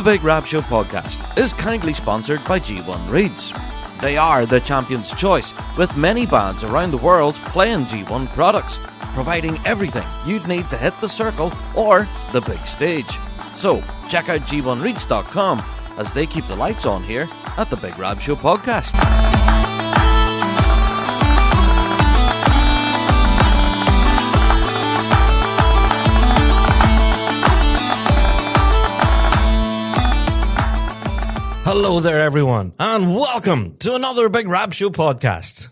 Big Rab Show Podcast is kindly sponsored by G1 Reeds. They are the champion's choice, with many bands around the world playing G1 products, providing everything you'd need to hit the circle or the big stage. So, check out g1reeds.com as they keep the lights on here at the Big Rab Show Podcast. Hello there, everyone, and welcome to another Big Rab Show podcast.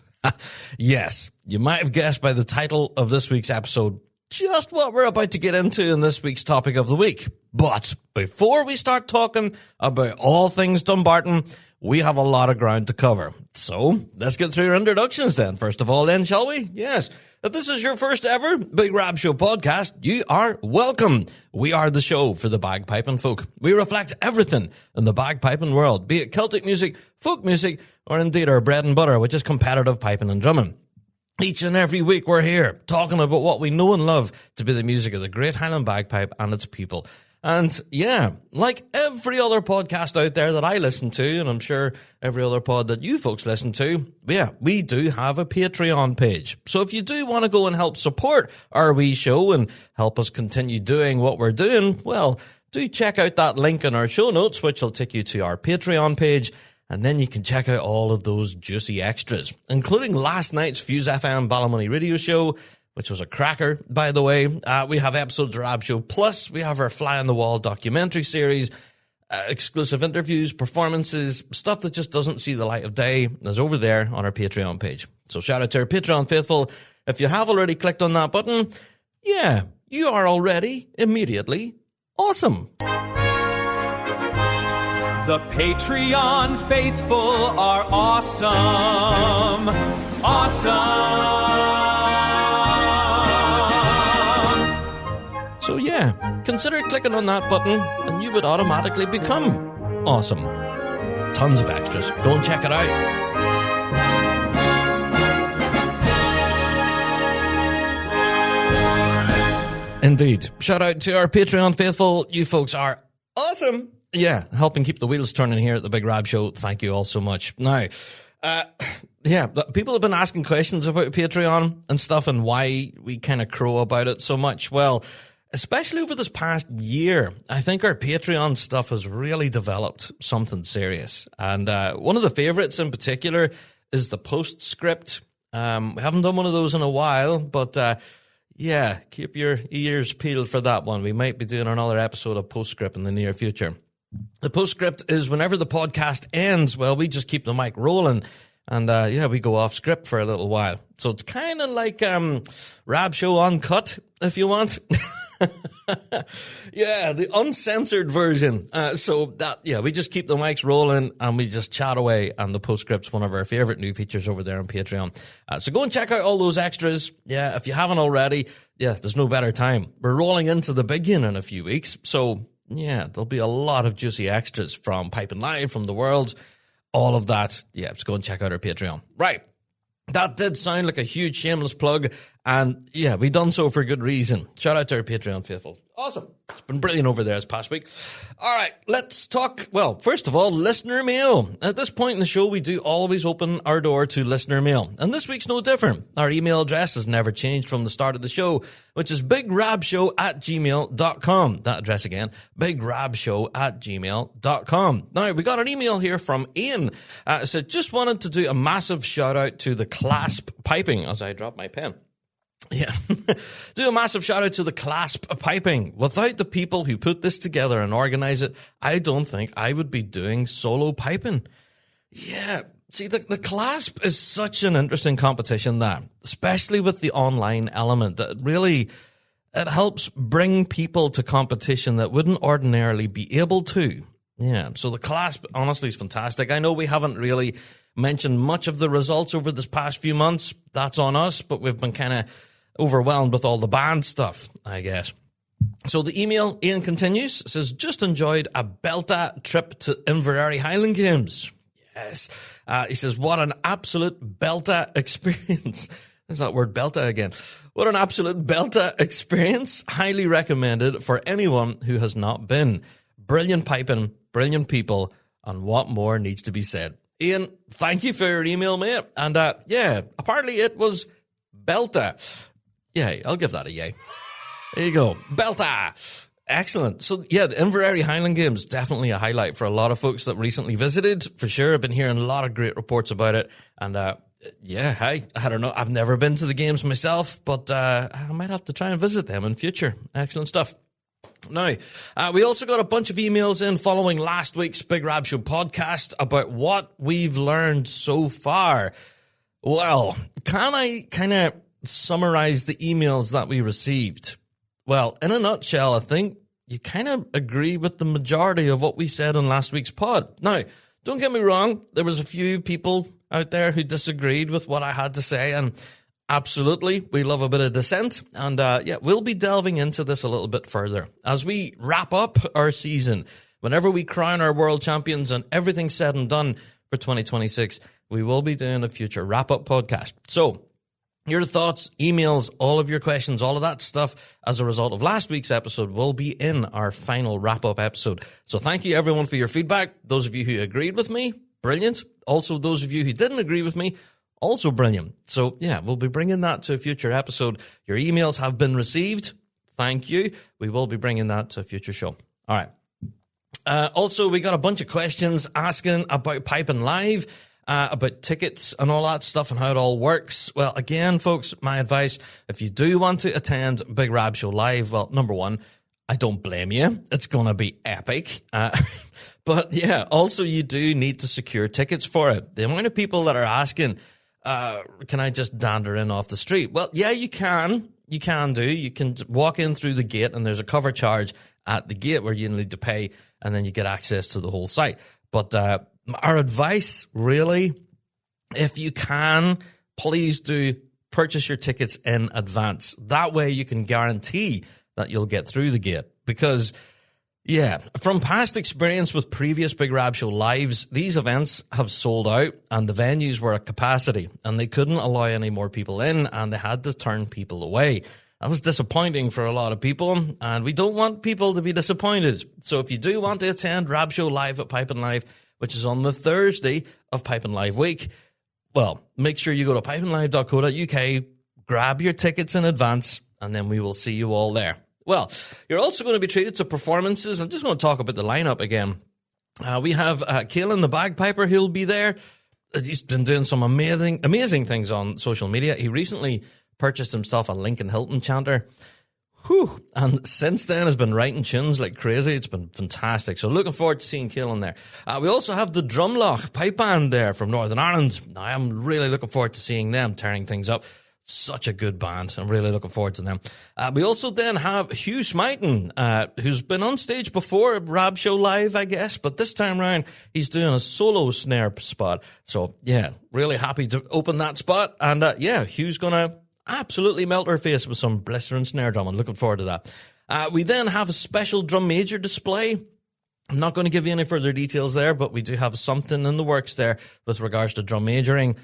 Yes, you might have guessed by the title of this week's episode just what we're about to get into in this week's topic of the week. But before we start talking about all things Dumbarton, we have a lot of ground to cover. So let's get through our introductions then. First of all then, shall we? Yes. If this is your first ever Big Rab Show podcast, you are welcome. We are the show for the bagpiping folk. We reflect everything in the bagpiping world, be it Celtic music, folk music, or indeed our bread and butter, which is competitive piping and drumming. Each and every week we're here talking about what we know and love to be the music of the Great Highland Bagpipe and its people. And yeah, like every other podcast out there that I listen to, and I'm sure every other pod that you folks listen to, yeah, we do have a Patreon page. So if you do want to go and help support our wee show and help us continue doing what we're doing, well, do check out that link in our show notes, which will take you to our Patreon page. And then you can check out all of those juicy extras, including last night's Fuse FM Ballymoney radio show, which was a cracker, by the way. We have episodes of Rab Show Plus. We have our Fly on the Wall documentary series, exclusive interviews, performances, stuff that just doesn't see the light of day is over there on our Patreon page. So shout out to our Patreon faithful. If you have already clicked on that button, yeah, you are already immediately awesome. The Patreon faithful are awesome. Awesome. So yeah, consider clicking on that button and you would automatically become awesome. Tons of extras. Go and check it out. Indeed. Shout out to our Patreon faithful. You folks are awesome. Yeah, helping keep the wheels turning here at the Big Rab Show. Thank you all so much. Now, yeah, people have been asking questions about Patreon and stuff and why we kind of crow about it so much. Well, especially over this past year, I think our Patreon stuff has really developed something serious. And one of the favorites in particular is the postscript. We haven't done one of those in a while, but yeah, keep your ears peeled for that one. We might be doing another episode of postscript in the near future. The postscript is whenever the podcast ends, well, we just keep the mic rolling and, yeah, we go off script for a little while. So it's kind of like Rab Show Uncut, if you want. Yeah, the uncensored version. So that, yeah, we just keep the mics rolling and we just chat away. And the postscript's one of our favorite new features over there on Patreon. So go and check out all those extras. Yeah, if you haven't already, yeah, there's no better time. We're rolling into the Big Yin in a few weeks. So yeah, there'll be a lot of juicy extras from Piping Live, from the Worlds, all of that. Yeah, just go and check out our Patreon. Right. That did sound like a huge shameless plug, and yeah, we done so for good reason. Shout out to our Patreon faithful. Awesome. It's been brilliant over there this past week. All right, let's talk, well, first of all, listener mail. At this point in the show, we do always open our door to listener mail, and this week's no different. Our email address has never changed from the start of the show, which is bigrabshow@gmail.com. That address again, bigrabshow@gmail.com. Now, we got an email here from Ian. It said, just wanted to do a massive shout out to the clasp piping, as I drop my pen. Yeah. Do a massive shout out to the clasp piping. Without the people who put this together and organize it, I don't think I would be doing solo piping. Yeah. See, the clasp is such an interesting competition, that, especially with the online element, that really, it helps bring people to competition that wouldn't ordinarily be able to. Yeah. So the clasp, honestly, is fantastic. I know we haven't really mentioned much of the results over this past few months. That's on us, but we've been kind of overwhelmed with all the band stuff, I guess. So the email, Ian continues, says, just enjoyed a belter trip to Inverary Highland Games. Yes. He says, what an absolute belter experience. There's that word belter again. What an absolute belter experience. Highly recommended for anyone who has not been. brilliant piping, brilliant people, and what more needs to be said? Ian, thank you for your email, mate. And apparently it was belter. Yeah, I'll give that a yay. There you go. Belter. Excellent. So, yeah, the Inverary Highland Games, definitely a highlight for a lot of folks that recently visited. For sure, I've been hearing a lot of great reports about it. And, I don't know. I've never been to the games myself, but I might have to try and visit them in future. Excellent stuff. Now, we also got a bunch of emails in following last week's Big Rab Show podcast about what we've learned so far. Well, can I kind of summarize the emails that we received? Well, in a nutshell, I think you kind of agree with the majority of what we said in last week's pod. Now, don't get me wrong, there was a few people out there who disagreed with what I had to say, and absolutely, we love a bit of dissent, and we'll be delving into this a little bit further. As we wrap up our season, whenever we crown our world champions and everything's said and done for 2026, we will be doing a future wrap-up podcast. So, your thoughts, emails, all of your questions, all of that stuff as a result of last week's episode will be in our final wrap-up episode. So thank you, everyone, for your feedback. Those of you who agreed with me, brilliant. Also, those of you who didn't agree with me, also brilliant. So, yeah, we'll be bringing that to a future episode. Your emails have been received. Thank you. We will be bringing that to a future show. All right. Also, we got a bunch of questions asking about Piping Live. About tickets and all that stuff and how it all works. Well, again, folks, my advice, if you do want to attend Big Rab Show Live, well, number one, I don't blame you. It's going to be epic. But yeah, also you do need to secure tickets for it. The amount of people that are asking, can I just dander in off the street? Well, yeah, you can. You can do. You can walk in through the gate and there's a cover charge at the gate where you need to pay and then you get access to the whole site. But, our advice, really, if you can, please do purchase your tickets in advance. That way you can guarantee that you'll get through the gate. Because, yeah, from past experience with previous Big Rab Show Lives, these events have sold out and the venues were at capacity and they couldn't allow any more people in and they had to turn people away. That was disappointing for a lot of people, and we don't want people to be disappointed. So if you do want to attend Rab Show Live at Piping Live, which is on the Thursday of Piping Live week, well, make sure you go to pipinglive.co.uk, grab your tickets in advance, and then we will see you all there. Well, you're also going to be treated to performances. I'm just going to talk about the lineup again. We have Caelan the Bagpiper, who'll be there. He's been doing some amazing things on social media. He recently purchased himself a Lincoln Hilton chanter. Whew. And since then has been writing tunes like crazy. It's been fantastic. So looking forward to seeing Caelan there. We also have the Drumloch Pipe Band there from Northern Ireland. I am really looking forward to seeing them tearing things up. Such a good band. I'm really looking forward to them. We also then have Hugh Smighton, who's been on stage before, Rab Show Live, I guess, but this time round, he's doing a solo snare spot. So, yeah, really happy to open that spot. And, Hugh's going to absolutely melt her face with some blistering snare drum. I'm looking forward to that. We then have a special drum major display. I'm not going to give you any further details there, but we do have something in the works there with regards to drum majoring.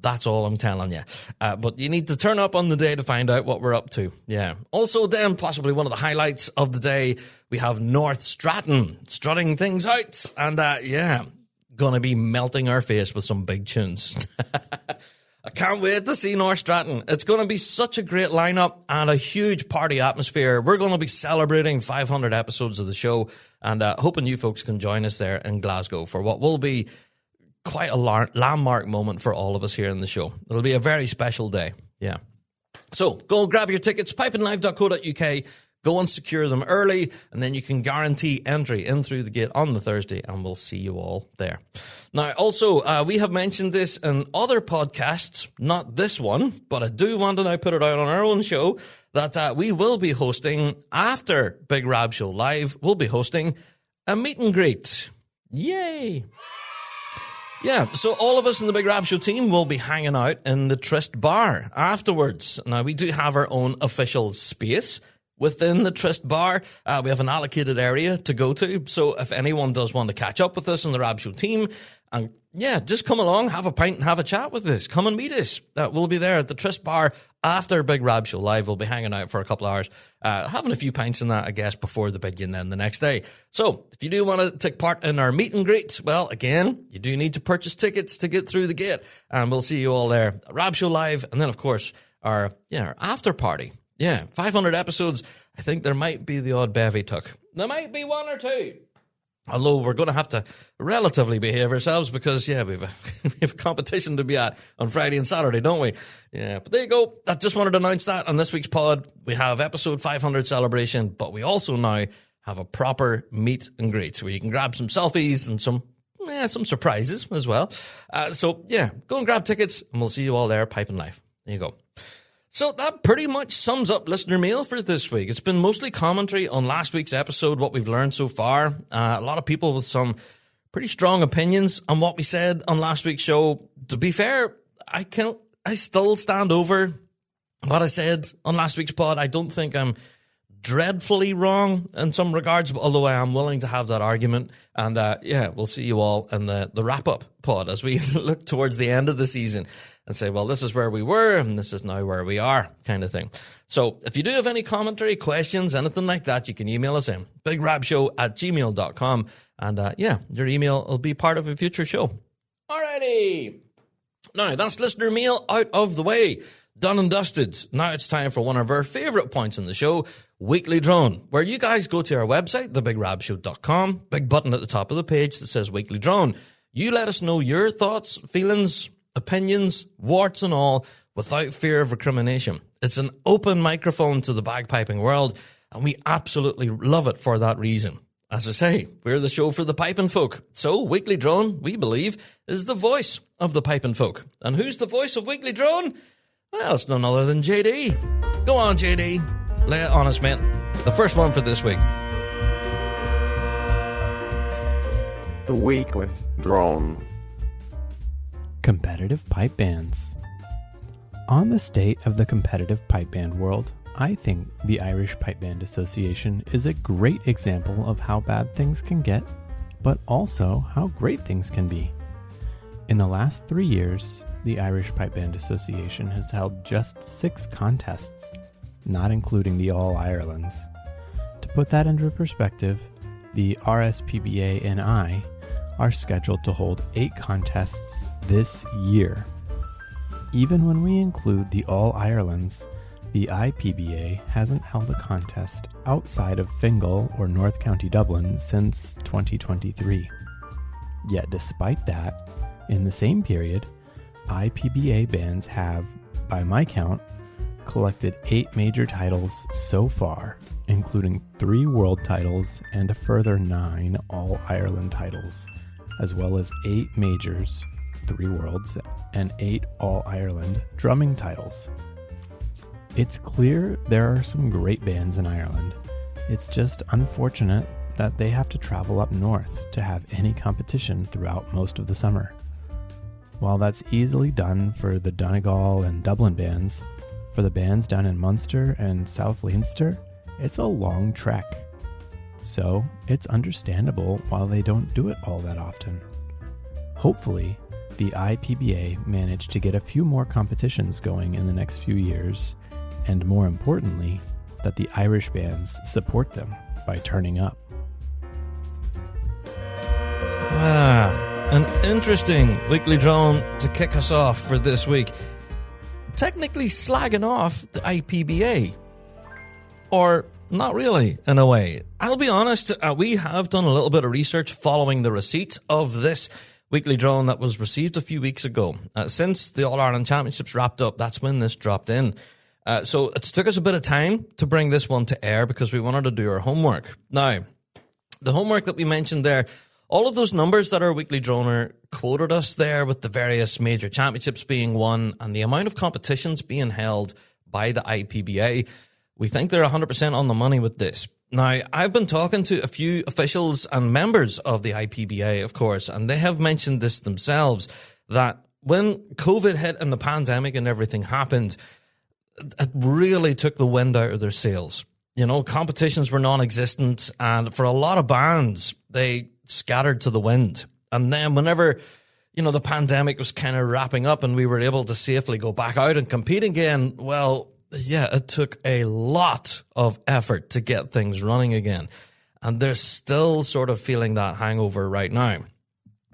That's all I'm telling you. But you need to turn up on the day to find out what we're up to. Yeah. Also then, possibly one of the highlights of the day, we have North Stratton strutting things out. And, going to be melting our face with some big tunes. I can't wait to see North Stratton. It's going to be such a great lineup and a huge party atmosphere. We're going to be celebrating 500 episodes of the show and hoping you folks can join us there in Glasgow for what will be quite a landmark moment for all of us here in the show. It'll be a very special day. Yeah. So go grab your tickets, pipinglive.co.uk. Go and secure them early, and then you can guarantee entry in through the gate on the Thursday, and we'll see you all there. Now, also, we have mentioned this in other podcasts, not this one, but I do want to now put it out on our own show, that we will be hosting, after Big Rab Show Live, we'll be hosting a meet and greet. Yay! Yeah, so all of us in the Big Rab Show team will be hanging out in the Tryst Bar afterwards. Now, we do have our own official space. within the Tryst bar. We have an allocated area to go to. So if anyone does want to catch up with us in the Rab Show team, and just come along, have a pint and have a chat with us. Come and meet us. We'll be there at the Tryst bar after Big Rab Show Live. We'll be hanging out for a couple of hours, having a few pints in that, I guess, before the Big Yin then the next day. So if you do want to take part in our meet and greet, well, again, you do need to purchase tickets to get through the gate. And we'll see you all there. Rab Show Live, and then, of course, our after party. 500 episodes. I think there might be the odd bevy tuck. There might be one or two. Although we're going to have to relatively behave ourselves because, we have a competition to be at on Friday and Saturday, don't we? Yeah, but there you go. I just wanted to announce that on this week's pod. We have episode 500 celebration, but we also now have a proper meet and greet where you can grab some selfies and some surprises as well. So go and grab tickets and we'll see you all there piping live. There you go. So that pretty much sums up listener mail for this week. It's been mostly commentary on last week's episode, what we've learned so far. A lot of people with some pretty strong opinions on what we said on last week's show. To be fair, I still stand over what I said on last week's pod. I don't think I'm dreadfully wrong in some regards, although I am willing to have that argument. And we'll see you all in the wrap-up pod as we look towards the end of the season and say, well, this is where we were and this is now where we are, kind of thing. So if you do have any commentary, questions, anything like that, you can email us in bigrabshow@gmail.com. And your email will be part of a future show. Alrighty. Now, that's listener mail out of the way. Done and dusted. Now it's time for one of our favourite points in the show, Weekly Drone, where you guys go to our website, thebigrabshow.com, big button at the top of the page that says Weekly Drone. You let us know your thoughts, feelings, opinions, warts and all, without fear of recrimination. It's an open microphone to the bagpiping world, and we absolutely love it for that reason. As I say, we're the show for the piping folk. So Weekly Drone, we believe, is the voice of the piping folk. And who's the voice of Weekly Drone? Well, it's none other than JD. Go on, JD. Lay it on us, mate. The first one for this week. The Weekly Drone. Competitive pipe bands. On the state of the competitive pipe band world, I think the Irish Pipe Band Association is a great example of how bad things can get, but also how great things can be. In the last 3 years, the Irish Pipe Band Association has held just 6 contests, not including the All-Irelands. To put that into perspective, the RSPBA and I are scheduled to hold 8 contests this year. Even when we include the All-Irelands, the IPBA hasn't held a contest outside of Fingal or North County Dublin since 2023. Yet despite that, in the same period, IPBA bands have, by my count, collected 8 major titles so far, including 3 world titles and a further 9 All-Ireland titles, as well as 8 majors, 3 worlds, and 8 All-Ireland drumming titles. It's clear there are some great bands in Ireland. It's just unfortunate that they have to travel up north to have any competition throughout most of the summer. While that's easily done for the Donegal and Dublin bands, for the bands down in Munster and South Leinster, it's a long trek. So it's understandable why they don't do it all that often. Hopefully, the IPBA managed to get a few more competitions going in the next few years, and more importantly, that the Irish bands support them by turning up. An interesting Weekly Drone to kick us off for this week. Technically slagging off the IPBA. Or not really, in a way. I'll be honest, we have done a little bit of research following the receipt of this Weekly Drone that was received a few weeks ago. Since the All-Ireland Championships wrapped up, that's when this dropped in. So it took us a bit of time to bring this one to air because we wanted to do our homework. Now, the homework that we mentioned there, all of those numbers that our Weekly Droner quoted us there with the various major championships being won and the amount of competitions being held by the IPBA, we think they're 100% on the money with this. Now, I've been talking to a few officials and members of the IPBA, of course, and they have mentioned this themselves, that when COVID hit and the pandemic and everything happened, it really took the wind out of their sails. competitions were non-existent, and for a lot of bands, they scattered to the wind. And then whenever, the pandemic was kind of wrapping up and we were able to safely go back out and compete again, well, yeah, it took a lot of effort to get things running again. And they're still sort of feeling that hangover right now.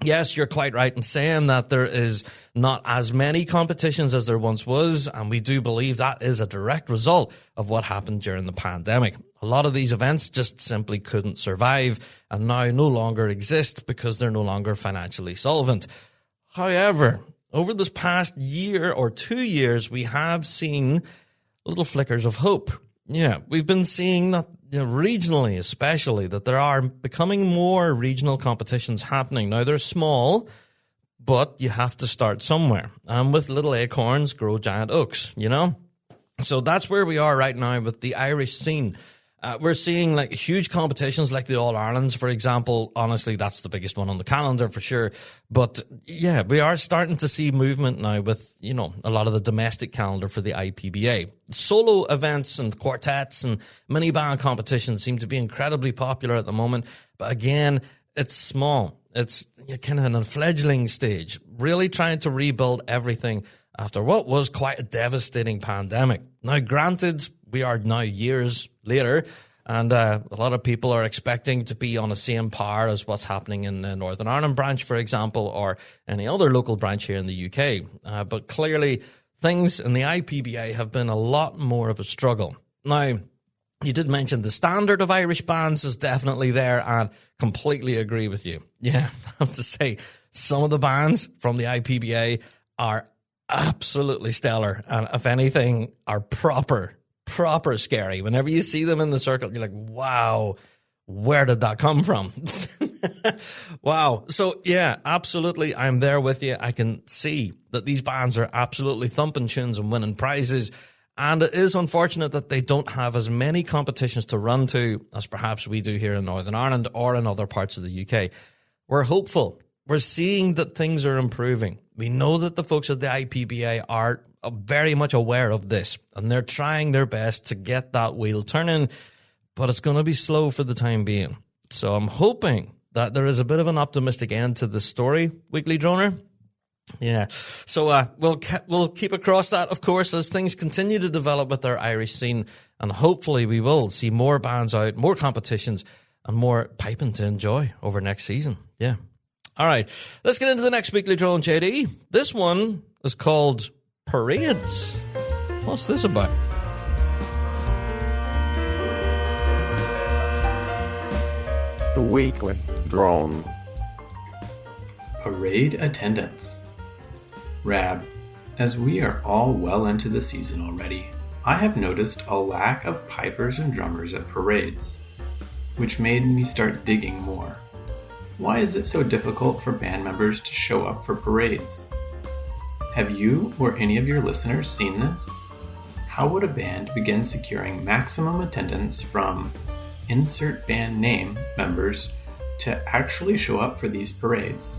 Yes, you're quite right in saying that there is not as many competitions as there once was, and we do believe that is a direct result of what happened during the pandemic. A lot of these events just simply couldn't survive and now no longer exist because they're no longer financially solvent. However, over this past year or 2 years, we have seen little flickers of hope. Yeah, we've been seeing that regionally especially, that there are becoming more regional competitions happening. Now, they're small, but you have to start somewhere. And with little acorns grow giant oaks, So that's where we are right now with the Irish scene. We're seeing like huge competitions like the All-Irelands, for example. Honestly, that's the biggest one on the calendar for sure. But yeah, we are starting to see movement now with, a lot of the domestic calendar for the IPBA. Solo events and quartets and mini band competitions seem to be incredibly popular at the moment. But again, it's small. It's kind of in a fledgling stage, really trying to rebuild everything after what was quite a devastating pandemic. Now, granted, we are now years later, and a lot of people are expecting to be on the same par as what's happening in the Northern Ireland branch, for example, or any other local branch here in the UK. But clearly, things in the IPBA have been a lot more of a struggle. Now, you did mention the standard of Irish bands is definitely there, and completely agree with you. Yeah, I have to say, some of the bands from the IPBA are absolutely stellar, and if anything, are proper scary. Whenever you see them in the circle, you're like, wow, where did that come from? Wow. So yeah, absolutely, I'm there with you. I can see that these bands are absolutely thumping tunes and winning prizes, and it is unfortunate that they don't have as many competitions to run to as perhaps we do here in Northern Ireland or in other parts of the UK. We're hopeful. We're seeing that things are improving. We know that the folks at the IPBA are very much aware of this, and they're trying their best to get that wheel turning, but it's going to be slow for the time being. So I'm hoping that there is a bit of an optimistic end to the story, Weekly Droner. Yeah, so we'll keep across that, of course, as things continue to develop with our Irish scene, and hopefully we will see more bands out, more competitions, and more piping to enjoy over next season. Yeah. All right, let's get into the next Weekly Drone, JD. This one is called Parades. What's this about? The Weekly Drone. Parade attendance. Rab, as we are all well into the season already, I have noticed a lack of pipers and drummers at parades, which made me start digging more. Why is it so difficult for band members to show up for parades? Have you or any of your listeners seen this? How would a band begin securing maximum attendance from insert band name members to actually show up for these parades?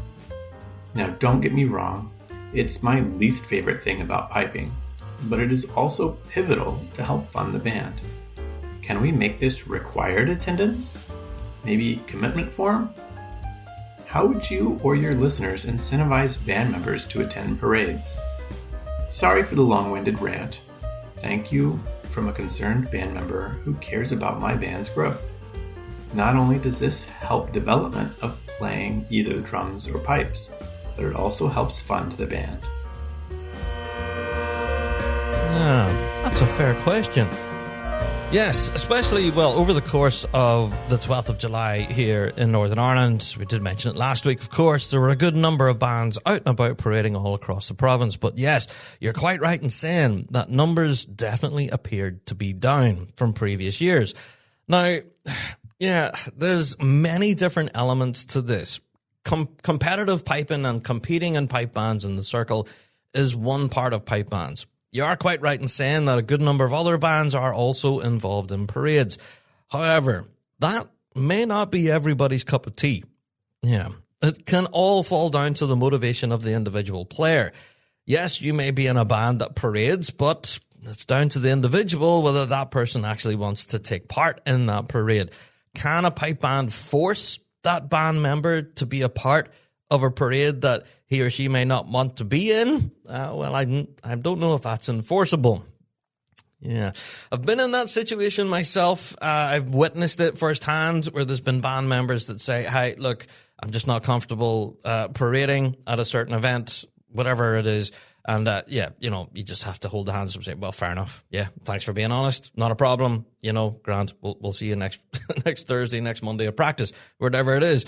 Now, don't get me wrong, it's my least favorite thing about piping, but it is also pivotal to help fund the band. Can we make this required attendance? Maybe commitment form? How would you or your listeners incentivize band members to attend parades? Sorry for the long-winded rant. Thank you from a concerned band member who cares about my band's growth. Not only does this help development of playing either drums or pipes, but it also helps fund the band. Yeah, that's a fair question. Yes, especially, over the course of the 12th of July here in Northern Ireland. We did mention it last week, of course. There were a good number of bands out and about parading all across the province. But yes, you're quite right in saying that numbers definitely appeared to be down from previous years. Now, yeah, there's many different elements to this. Competitive piping and competing in pipe bands in the circle is one part of pipe bands. You are quite right in saying that a good number of other bands are also involved in parades. However, that may not be everybody's cup of tea. Yeah, it can all fall down to the motivation of the individual player. Yes, you may be in a band that parades, but It's down to the individual whether that person actually wants to take part in that parade. Can a pipe band force that band member to be a part of a parade that he or she may not want to be in? Well, I don't know if that's enforceable. Yeah, I've been in that situation myself. I've witnessed it firsthand where there's been band members that say, hey, look, I'm just not comfortable parading at a certain event, whatever it is. And, you just have to hold the hands and say, well, fair enough. Yeah, thanks for being honest. Not a problem. Grant, we'll see you next Thursday, next Monday at practice, whatever it is.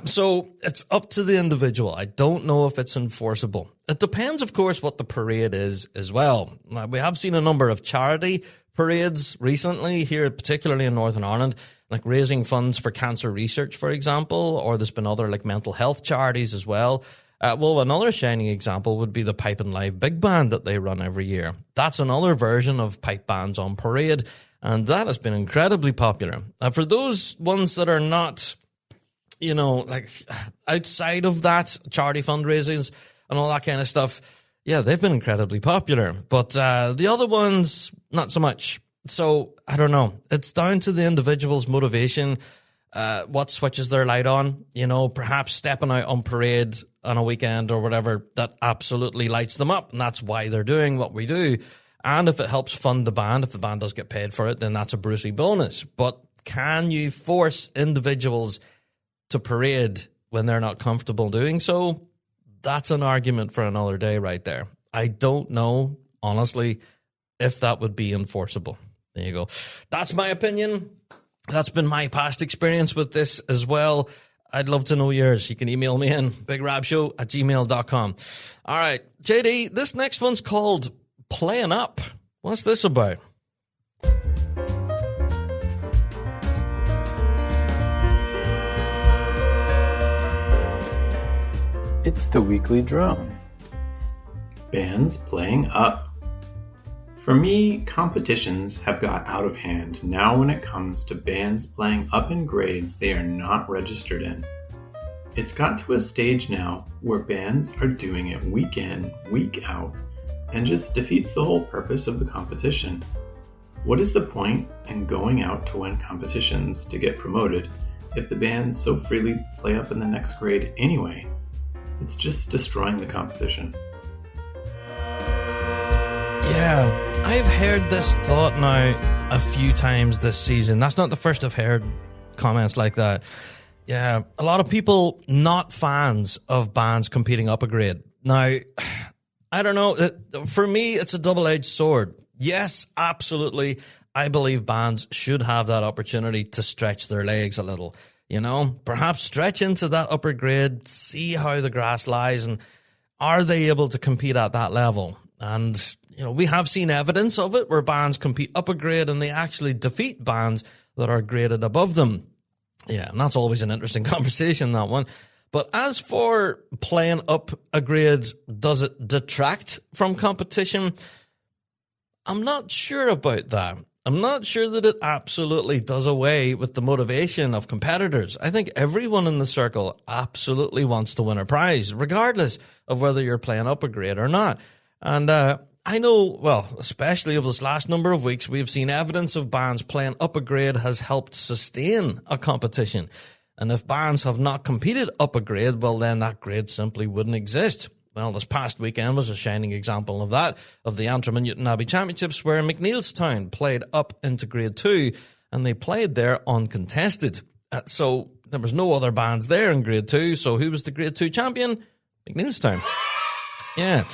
So it's up to the individual. I don't know if it's enforceable. It depends, of course, what the parade is as well. Now, we have seen a number of charity parades recently here, particularly in Northern Ireland, like raising funds for cancer research, for example, or there's been other like mental health charities as well. Well, another shining example would be the Pipe and Live Big Band that they run every year. That's another version of pipe bands on parade, and that has been incredibly popular. For those ones that are not, like outside of that, charity fundraisers and all that kind of stuff, yeah, they've been incredibly popular. But the other ones, not so much. So, I don't know. It's down to the individual's motivation, what switches their light on, perhaps stepping out on parade on a weekend or whatever, that absolutely lights them up. And that's why they're doing what we do. And if it helps fund the band, if the band does get paid for it, then that's a Brucey bonus. But can you force individuals to parade when they're not comfortable doing so? That's an argument for another day right there. I don't know, honestly, if that would be enforceable. There you go. That's my opinion. That's been my past experience with this as well. I'd love to know yours. You can email me in bigrabshow@gmail.com. All right, JD, this next one's called Playing Up. What's this about? It's the weekly drone. Bands playing up. For me, competitions have got out of hand now when it comes to bands playing up in grades they are not registered in. It's got to a stage now where bands are doing it week in, week out, and just defeats the whole purpose of the competition. What is the point in going out to win competitions to get promoted if the bands so freely play up in the next grade anyway? It's just destroying the competition. Yeah, I've heard this thought now a few times this season. That's not the first I've heard comments like that. Yeah, a lot of people not fans of bands competing up a grade. Now, I don't know. For me, it's a double-edged sword. Yes, absolutely. I believe bands should have that opportunity to stretch their legs a little. Perhaps stretch into that upper grade, see how the grass lies, and are they able to compete at that level? And we have seen evidence of it where bands compete up a grade and they actually defeat bands that are graded above them. Yeah, and that's always an interesting conversation, that one. But as for playing up a grade, does it detract from competition? I'm not sure about that. I'm not sure that it absolutely does away with the motivation of competitors. I think everyone in the circle absolutely wants to win a prize, regardless of whether you're playing up a grade or not. And I know, well, especially over this last number of weeks, we've seen evidence of bands playing up a grade has helped sustain a competition. And if bands have not competed up a grade, well, then that grade simply wouldn't exist. Well, this past weekend was a shining example of that, of the Antrim and Newton Abbey Championships, where McNeilstown played up into Grade 2, and they played there uncontested. So there was no other bands there in Grade 2, so who was the Grade 2 champion? McNeilstown. Yeah.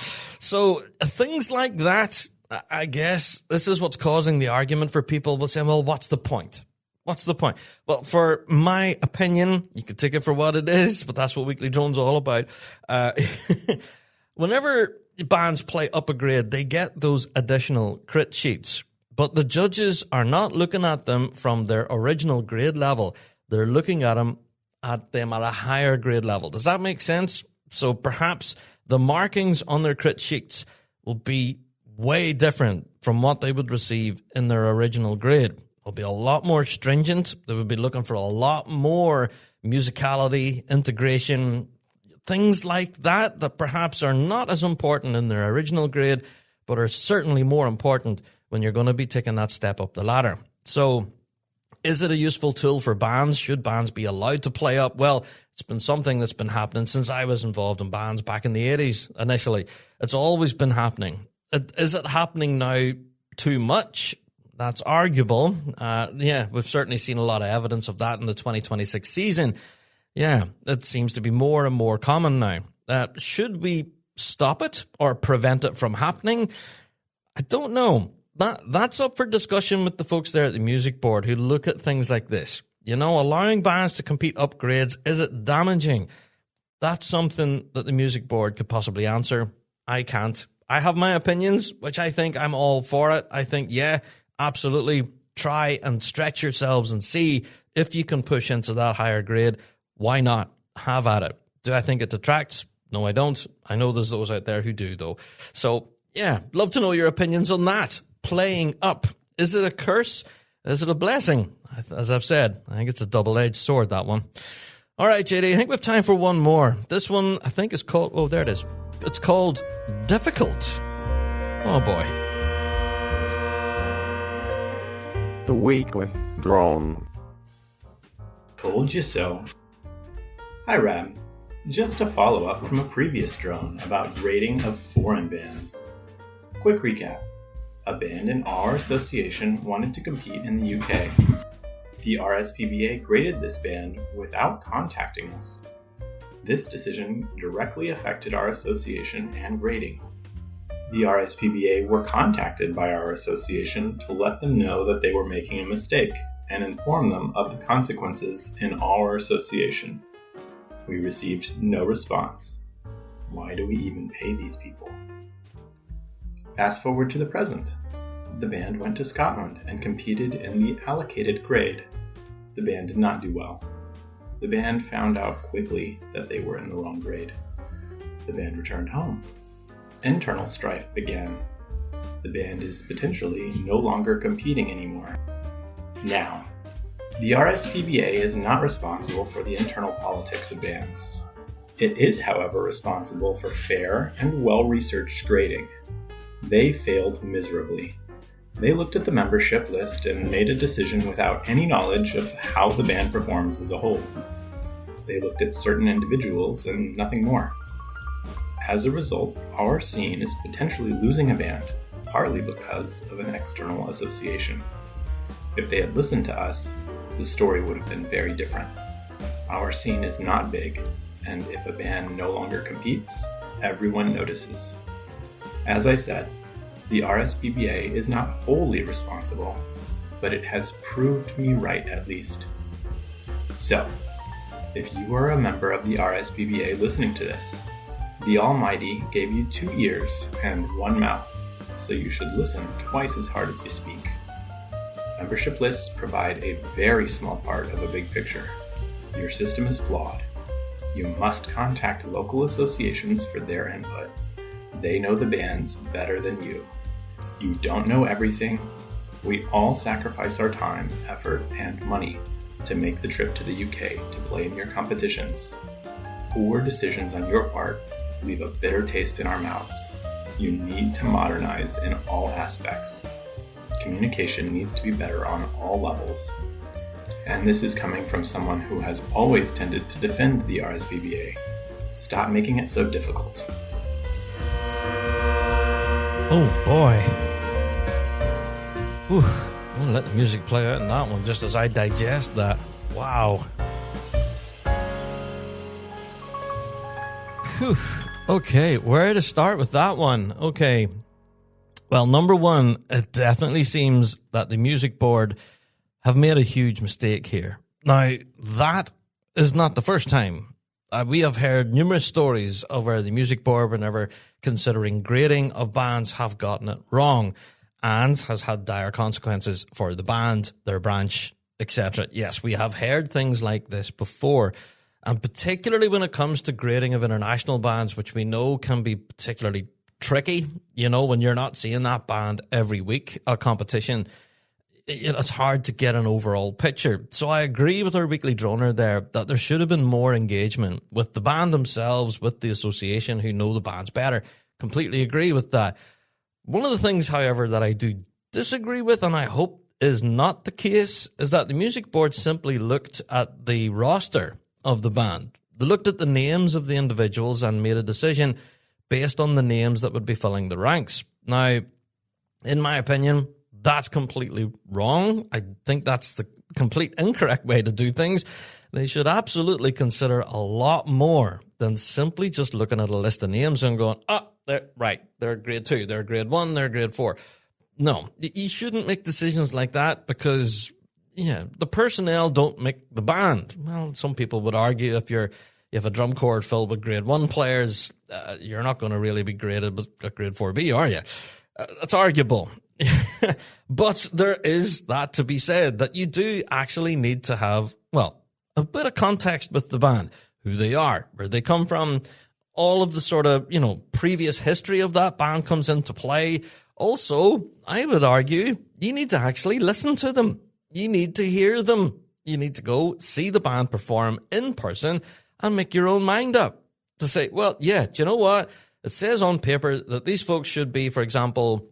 So things like that, I guess, this is what's causing the argument for people will say, well, what's the point? What's the point? Well, for my opinion, you can take it for what it is, but that's what Weekly Drone's all about. Whenever bands play up a grade, they get those additional crit sheets, but the judges are not looking at them from their original grade level. They're looking at them at a higher grade level. Does that make sense? So perhaps the markings on their crit sheets will be way different from what they would receive in their original grade. It'll be a lot more stringent. They would be looking for a lot more musicality, integration, things like that perhaps are not as important in their original grade, but are certainly more important when you're going to be taking that step up the ladder. So, is it a useful tool for bands? Should bands be allowed to play up? Well, it's been something that's been happening since I was involved in bands back in the 80s initially. It's always been happening. Is it happening now too much? That's arguable. We've certainly seen a lot of evidence of that in the 2026 season. Yeah, it seems to be more and more common now. Should we stop it or prevent it from happening? I don't know. That's up for discussion with the folks there at the music board who look at things like this. You know, allowing bands to compete upgrades, is it damaging? That's something that the music board could possibly answer. I can't. I have my opinions, which I think I'm all for it. I think, yeah, absolutely, try and stretch yourselves and see if you can push into that higher grade. Why not? Have at it. Do I think it detracts? No, I don't. I know there's those out there who do, though. So, yeah, love to know your opinions on that. Playing up. Is it a curse? Is it a blessing? As I've said, I think it's a double-edged sword, that one. All right, JD, I think we have time for one more. This one, I think, is called... Oh, there it is. It's called Difficult. Oh, boy. The weekly drone. Told you so. Hi, Rab. Just a follow-up from a previous drone about grading of foreign bands. Quick recap. A band in our association wanted to compete in the UK. The RSPBA graded this band without contacting us. This decision directly affected our association and grading. The RSPBA were contacted by our association to let them know that they were making a mistake and inform them of the consequences in our association. We received no response. Why do we even pay these people? Fast forward to the present. The band went to Scotland and competed in the allocated grade. The band did not do well. The band found out quickly that they were in the wrong grade. The band returned home. Internal strife began. The band is potentially no longer competing anymore. Now, the RSPBA is not responsible for the internal politics of bands. It is, however, responsible for fair and well-researched grading. They failed miserably. They looked at the membership list and made a decision without any knowledge of how the band performs as a whole. They looked at certain individuals and nothing more. As a result, our scene is potentially losing a band, partly because of an external association. If they had listened to us, the story would have been very different. Our scene is not big, and if a band no longer competes, everyone notices. As I said, the RSPBA is not wholly responsible, but it has proved me right at least. So, if you are a member of the RSPBA listening to this, the Almighty gave you 2 ears and 1 mouth, so you should listen twice as hard as you speak. Membership lists provide a very small part of a big picture. Your system is flawed. You must contact local associations for their input. They know the bands better than you. You don't know everything. We all sacrifice our time, effort, and money to make the trip to the UK to play in your competitions. Poor decisions on your part leave a bitter taste in our mouths. You need to modernize in all aspects. Communication needs to be better on all levels. And this is coming from someone who has always tended to defend the RSPBA. Stop making it so difficult. Oh boy. Whew. I'm going to let the music play out in that one just as I digest that. Wow. Whew. Okay, where to start with that one? Okay. Well, number one, it definitely seems that the music board have made a huge mistake here. Now, that is not the first time. We have heard numerous stories of where the music board, whenever considering grading of bands, have gotten it wrong and has had dire consequences for the band, their branch, etc. Yes, we have heard things like this before. And particularly when it comes to grading of international bands, which we know can be particularly tricky, you know, when you're not seeing that band every week, a competition, it's hard to get an overall picture. So I agree with our weekly droner there that there should have been more engagement with the band themselves, with the association who know the bands better. Completely agree with that. One of the things, however, that I do disagree with, and I hope is not the case, is that the music board simply looked at the roster of the band. They looked at the names of the individuals and made a decision based on the names that would be filling the ranks. Now, in my opinion, that's completely wrong. I think that's the complete incorrect way to do things. They should absolutely consider a lot more than simply just looking at a list of names and going, they're grade 2, they're grade 1, they're grade 4. No, you shouldn't make decisions like that because, the personnel don't make the band. Well, some people would argue if you have a drum corps filled with grade 1 players, you're not going to really be graded with a grade 4B, are you? That's arguable. But there is that to be said, that you do actually need to have, a bit of context with the band, who they are, where they come from, all of the sort of, previous history of that band comes into play. Also, I would argue, you need to actually listen to them. You need to hear them. You need to go see the band perform in person and make your own mind up to say, do you know what? It says on paper that these folks should be, for example,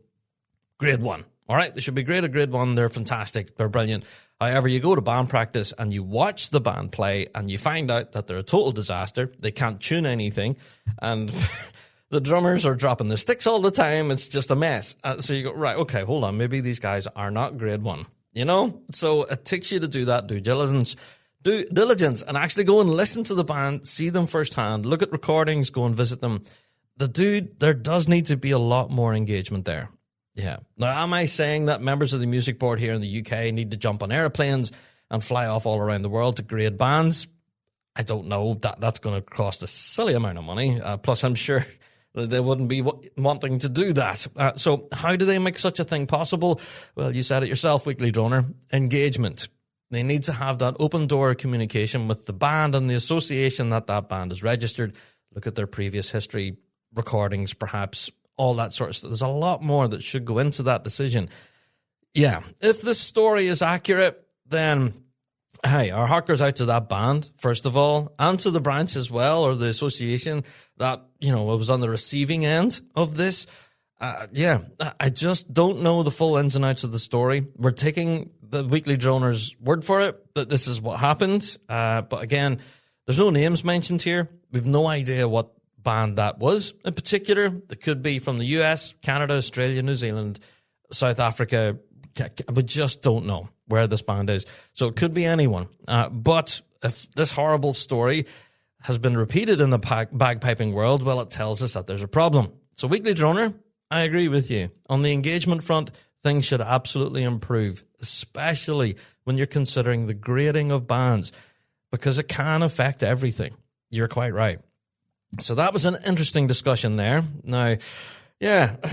grade 1. All right, they should be graded grade 1. They're fantastic. They're brilliant. However, you go to band practice and you watch the band play and you find out that they're a total disaster. They can't tune anything. And the drummers are dropping the sticks all the time. It's just a mess. So you go, right, okay, hold on. Maybe these guys are not grade 1. So it takes you to do that due diligence and actually go and listen to the band, see them firsthand, look at recordings, go and visit them. There does need to be a lot more engagement there. Yeah. Now, am I saying that members of the music board here in the UK need to jump on airplanes and fly off all around the world to grade bands? I don't know. That's going to cost a silly amount of money. Plus, I'm sure they wouldn't be wanting to do that. So how do they make such a thing possible? Well, you said it yourself, Weekly Droner. Engagement. They need to have that open door communication with the band and the association that band is registered. Look at their previous history, recordings, perhaps, all that sort of stuff. There's a lot more that should go into that decision. Yeah, if this story is accurate, then, hey, our heart goes out to that band, first of all, and to the branch as well, or the association that, was on the receiving end of this. I just don't know the full ins and outs of the story. We're taking the Weekly Droner's word for it, that this is what happened. But again, there's no names mentioned here. We've no idea what band that was in particular. It could be from the US, Canada, Australia, New Zealand, South Africa. We just don't know where this band is. So it could be anyone. But if this horrible story has been repeated in the bagpiping world, well, it tells us that there's a problem. So Weekly Droner, I agree with you. On the engagement front, things should absolutely improve, especially when you're considering the grading of bands, because it can affect everything. You're quite right. So that was an interesting discussion there. Now,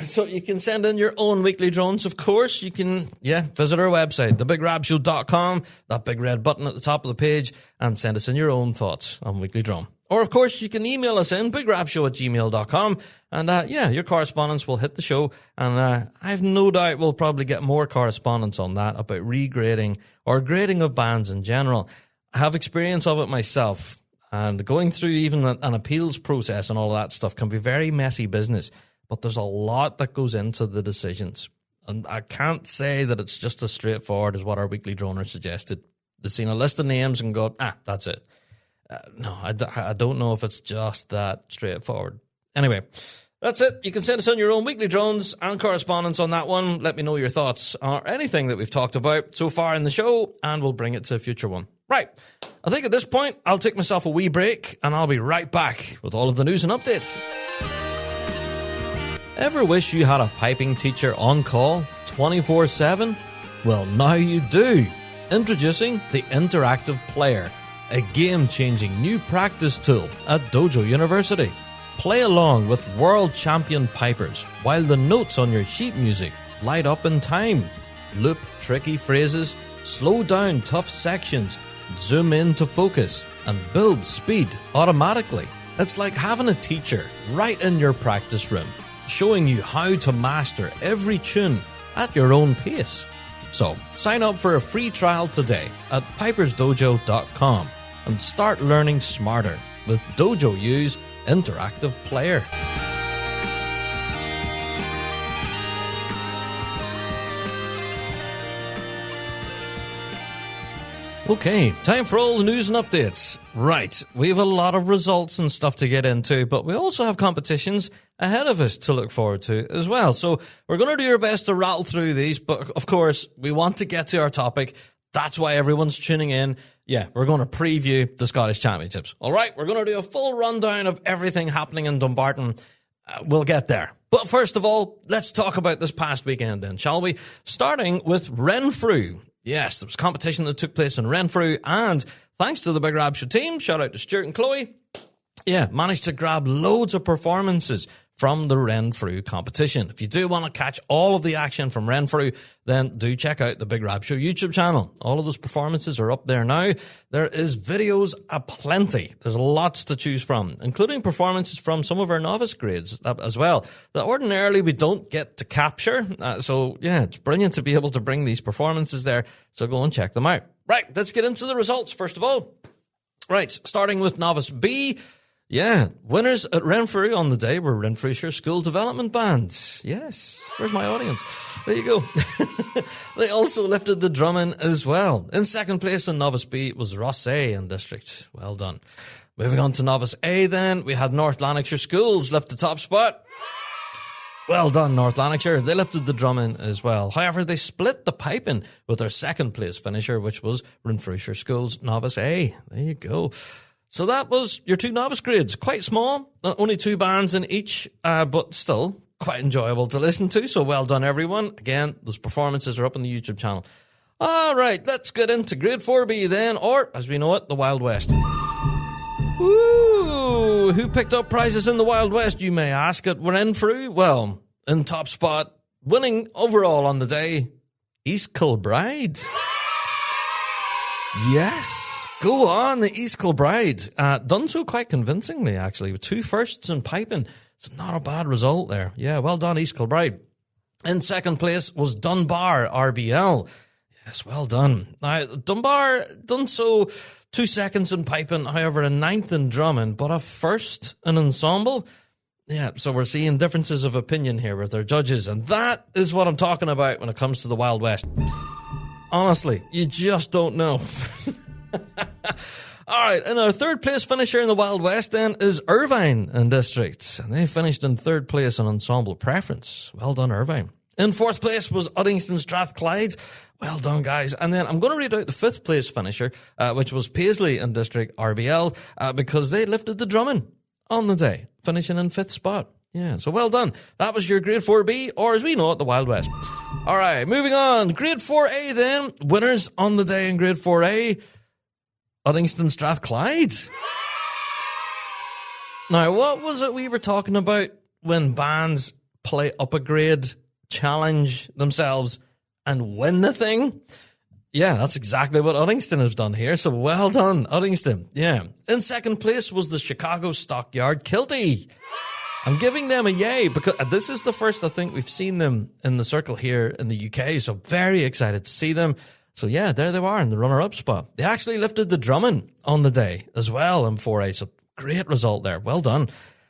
so you can send in your own weekly drones, of course. You can, visit our website, thebigrabshow.com, that big red button at the top of the page, and send us in your own thoughts on Weekly Drone. Or, of course, you can email us in, bigrabshow@gmail.com, and, your correspondence will hit the show, and I have no doubt we'll probably get more correspondence on that about regrading or grading of bands in general. I have experience of it myself. And going through even an appeals process and all that stuff can be very messy business. But there's a lot that goes into the decisions. And I can't say that it's just as straightforward as what our Weekly Droner suggested. They've seen a list of names and go, that's it. No, I don't know if it's just that straightforward. Anyway, that's it. You can send us in your own Weekly Drones and correspondence on that one. Let me know your thoughts or anything that we've talked about so far in the show, and we'll bring it to a future one. Right. I think at this point, I'll take myself a wee break, and I'll be right back with all of the news and updates. Ever wish you had a piping teacher on call 24/7? Well, now you do. Introducing the Interactive Player, a game-changing new practice tool at Dojo University. Play along with world champion pipers while the notes on your sheet music light up in time. Loop tricky phrases, slow down tough sections, zoom in to focus, and build speed automatically. It's like having a teacher right in your practice room, showing you how to master every tune at your own pace. So, sign up for a free trial today at pipersdojo.com and start learning smarter with Dojo U's Interactive Player. Okay, time for all the news and updates. Right, we have a lot of results and stuff to get into, but we also have competitions ahead of us to look forward to as well. So we're going to do our best to rattle through these, but of course, we want to get to our topic. That's why everyone's tuning in. Yeah, we're going to preview the Scottish Championships. All right, we're going to do a full rundown of everything happening in Dumbarton. We'll get there. But first of all, let's talk about this past weekend then, shall we? Starting with Renfrew. Yes, there was competition that took place in Renfrew, and thanks to the Big Rab Show team, shout out to Stuart and Chloe, managed to grab loads of performances from the Renfrew competition. If you do want to catch all of the action from Renfrew, then do check out the Big Rab Show YouTube channel. All of those performances are up there now. There is videos aplenty. There's lots to choose from, including performances from some of our novice grades as well, that ordinarily we don't get to capture. So it's brilliant to be able to bring these performances there. So go and check them out. Right, let's get into the results first of all. Right, starting with Novice B. Yeah, winners at Renfrew on the day were Renfrewshire School Development Band. Yes, where's my audience? There you go. They also lifted the drumming as well. In second place in Novice B was Rossay in District. Well done. Moving on to Novice A then, we had North Lanarkshire Schools lift the top spot. Well done, North Lanarkshire. They lifted the drumming as well. However, they split the piping with their second place finisher, which was Renfrewshire Schools Novice A. There you go. So that was your two novice grades. Quite small, only two bands in each, but still quite enjoyable to listen to. So well done, everyone. Again, those performances are up on the YouTube channel. All right, let's get into Grade 4B then, or as we know it, the Wild West. Ooh, who picked up prizes in the Wild West, you may ask at Renfrew? Well, in top spot, winning overall on the day, East Kilbride. Yes. Go on, the East Kilbride. Done so quite convincingly, actually, with 2 firsts in piping. It's not a bad result there. Yeah, well done, East Kilbride. In second place was Dunbar RBL. Yes, well done. Now, Dunbar done so 2 seconds in piping, however, a 9th in drumming, but a first in ensemble. Yeah, so we're seeing differences of opinion here with their judges, and that is what I'm talking about when it comes to the Wild West. Honestly, you just don't know. All right, and our third place finisher in the Wild West then is Irvine in District, and they finished in third place on ensemble preference. Well done, Irvine. In fourth place was Uddingston Strathclyde. Well done, guys. And then I'm going to read out the fifth place finisher, which was Paisley in District RBL, because they lifted the drumming on the day, finishing in 5th spot. Yeah, so well done. That was your Grade 4B, or as we know it, the Wild West. All right, moving on. Grade 4A then. Winners on the day in Grade 4A. Uddingston Strathclyde. Now, what was it we were talking about when bands play up a grade, challenge themselves, and win the thing? Yeah, that's exactly what Uddingston has done here, so well done, Uddingston. Yeah. In second place was the Chicago Stockyard Kilty. I'm giving them a yay, because this is the first I think we've seen them in the circle here in the UK, so very excited to see them. So yeah, there they are in the runner-up spot. They actually lifted the drumming on the day as well in 4A, so great result there. Well done.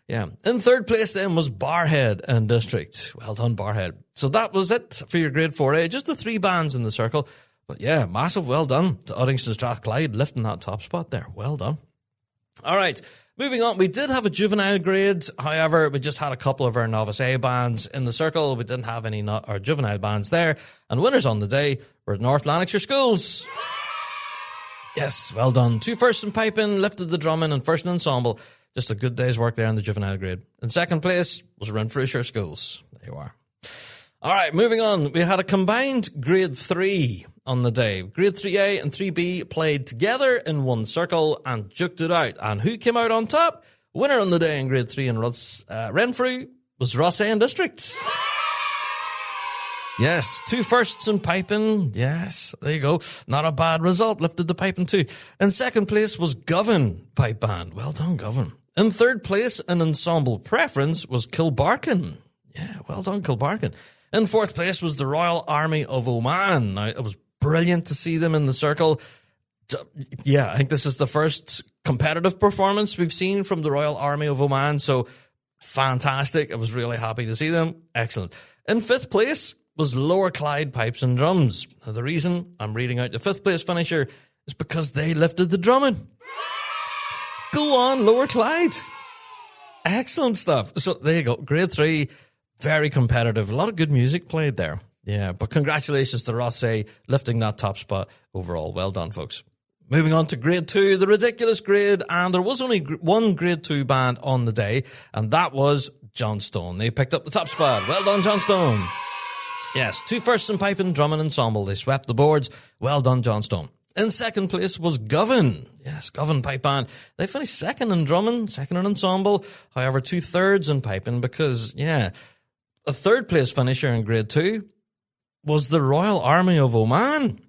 Yeah. In third place then was Barhead in District. Well done, Barhead. So that was it for your Grade 4A. Just the 3 bands in the circle. But yeah, massive well done to Uddingston Strathclyde lifting that top spot there. Well done. All right. Moving on, we did have a juvenile grade. However, we just had a couple of our Novice A bands in the circle. We didn't have any our juvenile bands there. And winners on the day were North Lanarkshire Schools. Yes, well done. 2 firsts in piping, lifted the drumming, and first in ensemble. Just a good day's work there in the juvenile grade. In second place was Renfrewshire Schools. There you are. All right, moving on. We had a combined Grade 3 on the day. Grade 3A and 3B played together in one circle and juked it out. And who came out on top? Winner on the day in Grade 3 in Renfrew was Rossay in District. Yes, 2 firsts in piping. Yes, there you go. Not a bad result. Lifted the piping too. In second place was Govan Pipe Band. Well done, Govan. In third place in ensemble preference was Kilbarcan. Yeah, well done, Kilbarcan. In fourth place was the Royal Army of Oman. Now, it was brilliant to see them in the circle. Yeah, I think this is the first competitive performance we've seen from the Royal Army of Oman, so fantastic. I was really happy to see them. Excellent. In fifth place was Lower Clyde Pipes and Drums. Now, the reason I'm reading out the fifth place finisher It's because they lifted the drumming. Go on, Lower Clyde. Excellent stuff. So there you go. Grade 3, very competitive. A lot of good music played there. Yeah, but congratulations to Rossay lifting that top spot overall. Well done, folks. Moving on to grade 2, the ridiculous grade, and there was only one grade 2 band on the day, and that was Johnstone. They picked up the top spot. Well done, Johnstone. Yes, 2 firsts in pipe and drumming ensemble. They swept the boards. Well done, Johnstone. In second place was Govan. Yes, Govan Pipe Band. They finished second in drumming, second in ensemble. However, 2/3 in piping because, a third place finisher in grade 2 was the Royal Army of Oman.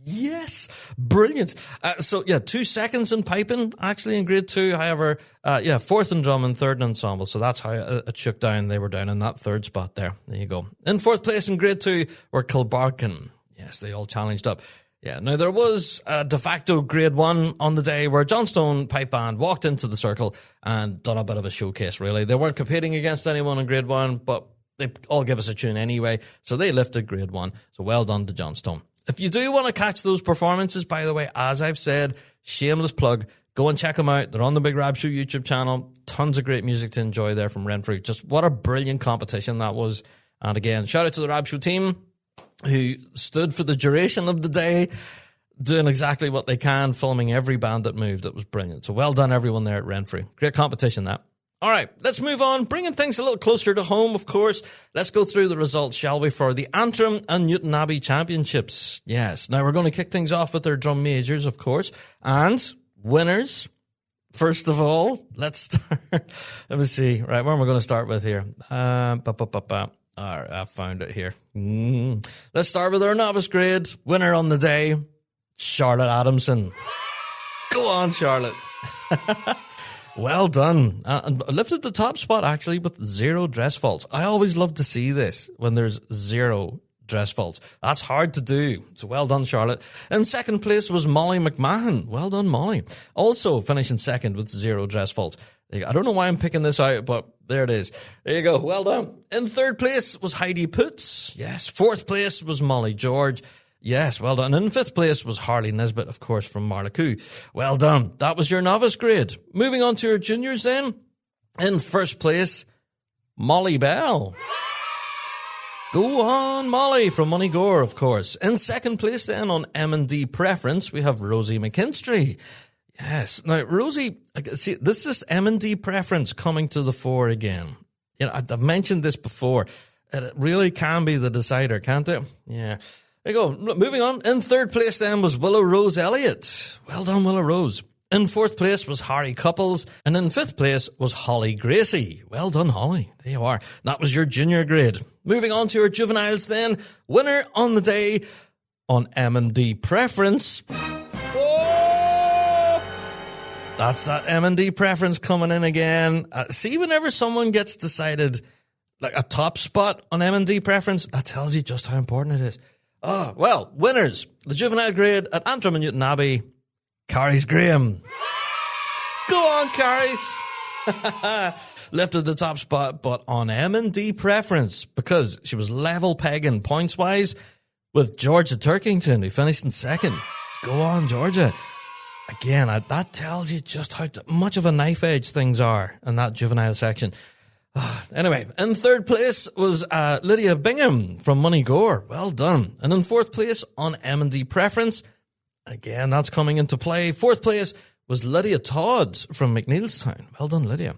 Yes, brilliant. 2 seconds in piping, actually, in grade 2. However, 4th in drum and 3rd in ensemble. So that's how it shook down. They were down in that 3rd spot there. There you go. In 4th place in grade 2 were Kilbarkin. Yes, they all challenged up. Yeah, now there was a de facto grade 1 on the day where Johnstone Pipe Band walked into the circle and done a bit of a showcase, really. They weren't competing against anyone in grade 1, but they all give us a tune anyway. So they lifted grade 1. So well done to Johnstone. If you do want to catch those performances, by the way, as I've said, shameless plug, go and check them out. They're on the Big Rab Show YouTube channel. Tons of great music to enjoy there from Renfrew. Just what a brilliant competition that was. And again, shout out to the Rab Show team who stood for the duration of the day, doing exactly what they can, filming every band that moved. It was brilliant. So well done, everyone there at Renfrew. Great competition, that. All right, let's move on. Bringing things a little closer to home, of course. Let's go through the results, shall we, for the Antrim and Newton Abbey Championships. Yes, now we're going to kick things off with their drum majors, of course. And winners, first of all, let's start. Let me see. Right, where am I going to start with here? All right, I found it here. Let's start with our novice grade. Winner on the day, Charlotte Adamson. Go on, Charlotte. Well done. And lifted the top spot, actually, with 0 dress faults. I always love to see this when there's 0 dress faults. That's hard to do. So well done, Charlotte. In second place was Molly McMahon. Well done, Molly. Also finishing second with 0 dress faults. I don't know why I'm picking this out, but there it is. There you go. Well done. In third place was Heidi Putz. Yes. Fourth place was Molly George. Yes, well done. In fifth place was Harley Nesbitt, of course, from Marlaku. Well done. That was your novice grade. Moving on to your juniors then. In first place, Molly Bell. Go on, Molly, from Moneygore, of course. In second place then on M&D Preference, we have Rosie McKinstry. Yes. Now, Rosie, see, this is M&D Preference coming to the fore again. I've mentioned this before. It really can be the decider, can't it? Yeah. There you go. Moving on. In third place then was Willow Rose Elliott. Well done, Willow Rose. In fourth place was Harry Couples. And in fifth place was Holly Gracie. Well done, Holly. There you are. That was your junior grade. Moving on to your juveniles then. Winner on the day on M&D Preference. Oh! That's that M&D Preference coming in again. See, whenever someone gets decided like a top spot on M&D Preference, that tells you just how important it is. Oh, well, winners. The juvenile grade at Antrim and Newton Abbey, Carries Graham. Go on, Carries. Lifted the top spot, but on M&D Preference, because she was level pegging points-wise with Georgia Turkington, who finished in second. Go on, Georgia. Again, that tells you just how much of a knife edge things are in that juvenile section. Anyway, in third place was Lydia Bingham from Moneygore. Well done. And in fourth place on M&D Preference, again, that's coming into play. Fourth place was Lydia Todd from McNeilstown. Well done, Lydia.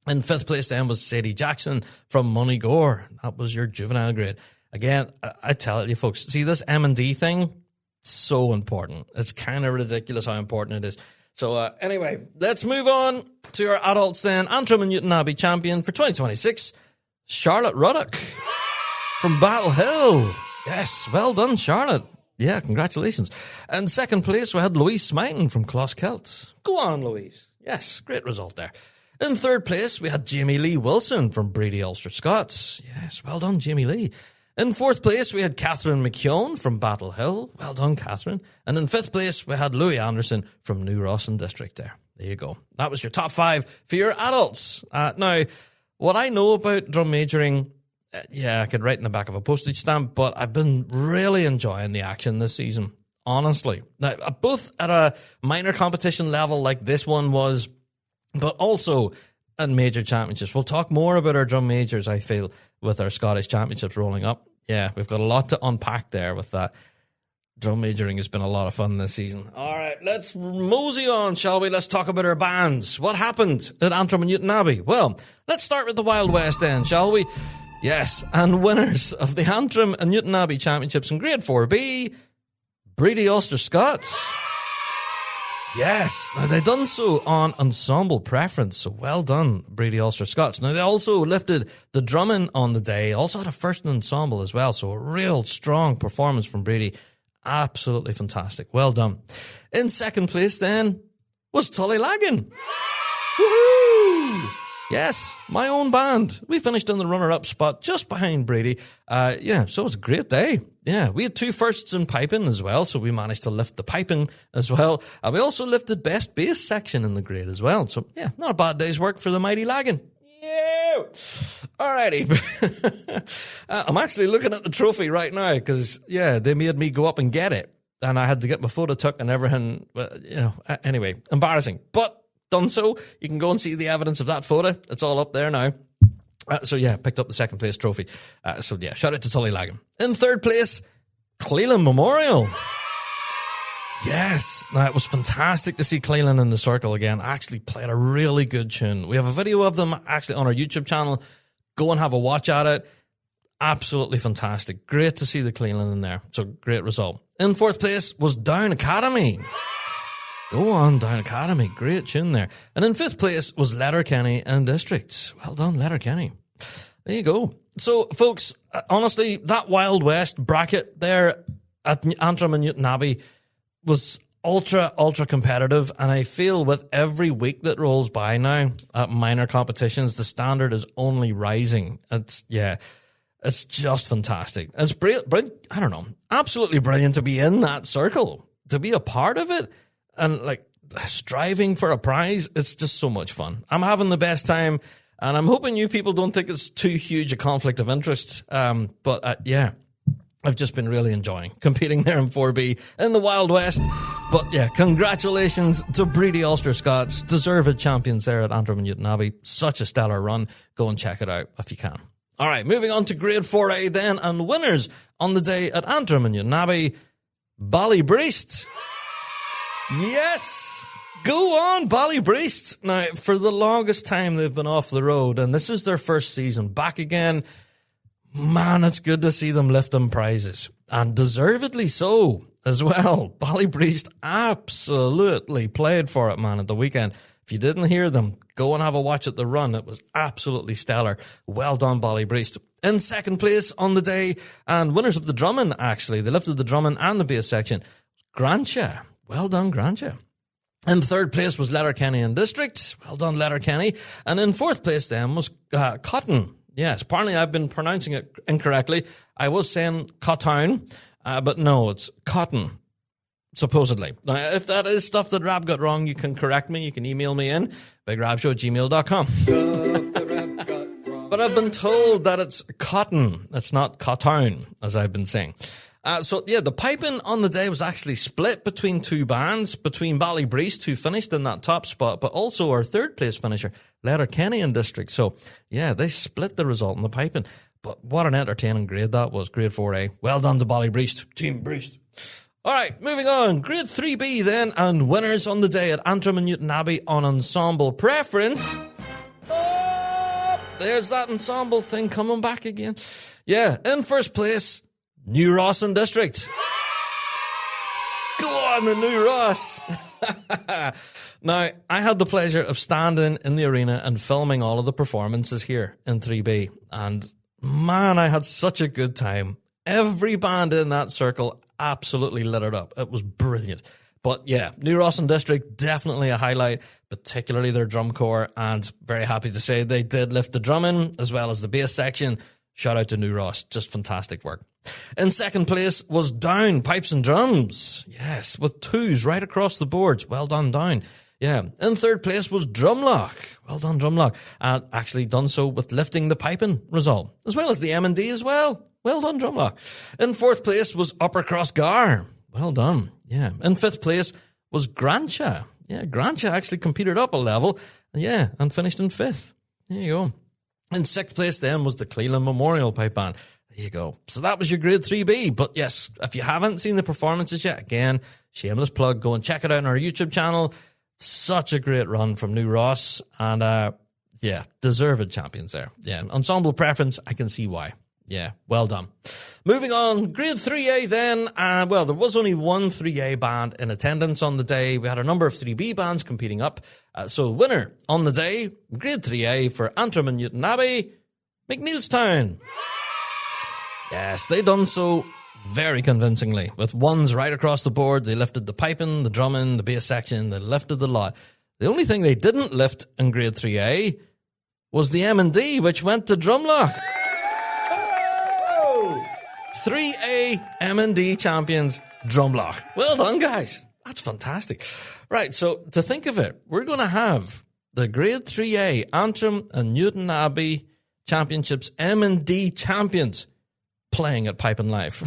In fifth place then was Sadie Jackson from Moneygore. That was your juvenile grade. Again, I tell you folks, see this M&D thing, so important. It's kind of ridiculous how important it is. So anyway, let's move on to our adults then. Antrim and Newton Abbey champion for 2026, Charlotte Ruddock from Battle Hill. Yes, well done, Charlotte. Yeah, congratulations. And second place, we had Louise Smighton from Closkelt. Go on, Louise. Yes, great result there. In third place, we had Jamie Lee Wilson from Brady Ulster Scots. Yes, well done, Jamie Lee. In fourth place, we had Catherine McKeown from Battle Hill. Well done, Catherine. And in fifth place, we had Louis Anderson from New Rawson District there. There you go. That was your top 5 for your adults. Now, what I know about drum majoring, I could write in the back of a postage stamp, but I've been really enjoying the action this season. honestly. Now, both at a minor competition level like this one was, but also at major championships. We'll talk more about our drum majors, I feel, with our Scottish championships rolling up. Yeah, we've got a lot to unpack there with that. Drum majoring has been a lot of fun this season. All right, let's mosey on, shall we? Let's talk about our bands. What happened at Antrim and Newton Abbey? Well, let's start with the Wild West then, shall we? Yes, and winners of the Antrim and Newton Abbey Championships in Grade 4B, Brady Ulster Scots. Yes, now they done so on ensemble preference, so well done, Brady Ulster Scots. Now they also lifted the drumming on the day, also had a first in ensemble as well, so a real strong performance from Brady. Absolutely fantastic. Well done. In second place then was Tullylagan. Woohoo! Yes, my own band. We finished in the runner-up spot just behind Brady. So it was a great day. Yeah, we had 2 firsts in piping as well, so we managed to lift the piping as well. We also lifted best bass section in the grade as well. So, yeah, not a bad day's work for the mighty Lagan. Yeah. Alrighty. I'm actually looking at the trophy right now because, they made me go up and get it. And I had to get my photo took and everything. Anyway, embarrassing. But done so. You can go and see the evidence of that photo. It's all up there now. Picked up the second place trophy. Shout out to Tullylagan. In third place, Cleland Memorial. Yes, now it was fantastic to see Cleland in the circle again. Actually played a really good tune. We have a video of them actually on our YouTube channel. Go and have a watch at it. Absolutely fantastic. Great to see the Cleland in there. So great result. In fourth place was Down Academy. Go on, Down Academy. Great tune there. And in fifth place was Letterkenny and District. Well done, Letterkenny. There you go. So, folks, honestly, that Wild West bracket there at Antrim and Newton Abbey was ultra competitive. And I feel with every week that rolls by now at minor competitions, the standard is only rising. It's just fantastic. It's brilliant. I don't know. Absolutely brilliant to be in that circle, to be a part of it. And striving for a prize, it's just so much fun. I'm having the best time, and I'm hoping you people don't think it's too huge a conflict of interest. I've just been really enjoying competing there in 4B in the Wild West. But congratulations to Brady Ulster Scots, deserved champions there at Antrim and Newton Abbey. Such a stellar run. Go and check it out if you can. All right, moving on to Grade 4A then, and winners on the day at Antrim and Newton Abbey, Ballybreast. Yes! Go on, Ballybreast. Now, for the longest time, they've been off the road, and this is their first season back again. Man, it's good to see them lifting prizes, and deservedly so as well. Ballybreast absolutely played for it, man, at the weekend. If you didn't hear them, go and have a watch at the run. It was absolutely stellar. Well done, Ballybreast. In second place on the day, and winners of the drumming, actually. They lifted the drumming and the bass section. Grantia. Well done, Grantia. In third place was Letterkenny and District. Well done, Letterkenny. And in fourth place then was Cotton. Yes, apparently I've been pronouncing it incorrectly. I was saying Cottown, but no, it's Cotton, supposedly. Now, if that is stuff that Rab got wrong, you can correct me. You can email me in, bigrabshow@gmail.com. But I've been told that it's Cotton. It's not Cottown, as I've been saying. The piping on the day was actually split between 2 bands, between Ballybreast, who finished in that top spot, but also our third place finisher, Letterkenny and District. So, they split the result in the piping. But what an entertaining grade that was, Grade 4A. Well done to Ballybreast, Team Breast. All right, moving on. Grade 3B then, and winners on the day at Antrim and Newton Abbey on ensemble preference. Oh, there's that ensemble thing coming back again. Yeah, in first place, New Ross and District. Go on, the New Ross. Now, I had the pleasure of standing in the arena and filming all of the performances here in 3B. And man, I had such a good time. Every band in that circle absolutely lit it up. It was brilliant. But New Ross and District, definitely a highlight, particularly their drum corps. And very happy to say they did lift the drumming as well as the bass section. Shout out to New Ross. Just fantastic work. In second place was Down Pipes and Drums. Yes, with 2s right across the boards. Well done, Down. Yeah. In third place was Drumlock. Well done, Drumlock. And actually done so with lifting the piping result, as well as the M&D as well. Well done, Drumlock. In fourth place was Upper Cross Gar. Well done. Yeah. In 5th place was Grancha. Yeah, Grancha actually competed up a level. Yeah, and finished in 5th. There you go. In 6th place then was the Cleveland Memorial Pipe Band. There you go. So that was your grade 3B. But yes, if you haven't seen the performances yet, again, shameless plug, go and check it out on our YouTube channel. Such a great run from New Ross. And yeah, deserved champions there. Yeah, ensemble preference, I can see why. Yeah, well done. Moving on, grade 3A then. Well, there was only one 3A band in attendance on the day. We had a number of 3B bands competing up. So winner on the day, grade 3A for Antrim and Newton Abbey, McNeilstown. Yes, they done so very convincingly. With ones right across the board, they lifted the piping, the drumming, the bass section, they lifted the lot. The only thing they didn't lift in grade 3A was the M&D, which went to Drumlock. 3A M&D champions, Drumlock. Well done, guys. That's fantastic. Right, so to think of it, we're going to have the grade 3A Antrim and Newton Abbey Championships M&D champions playing at Piping Live.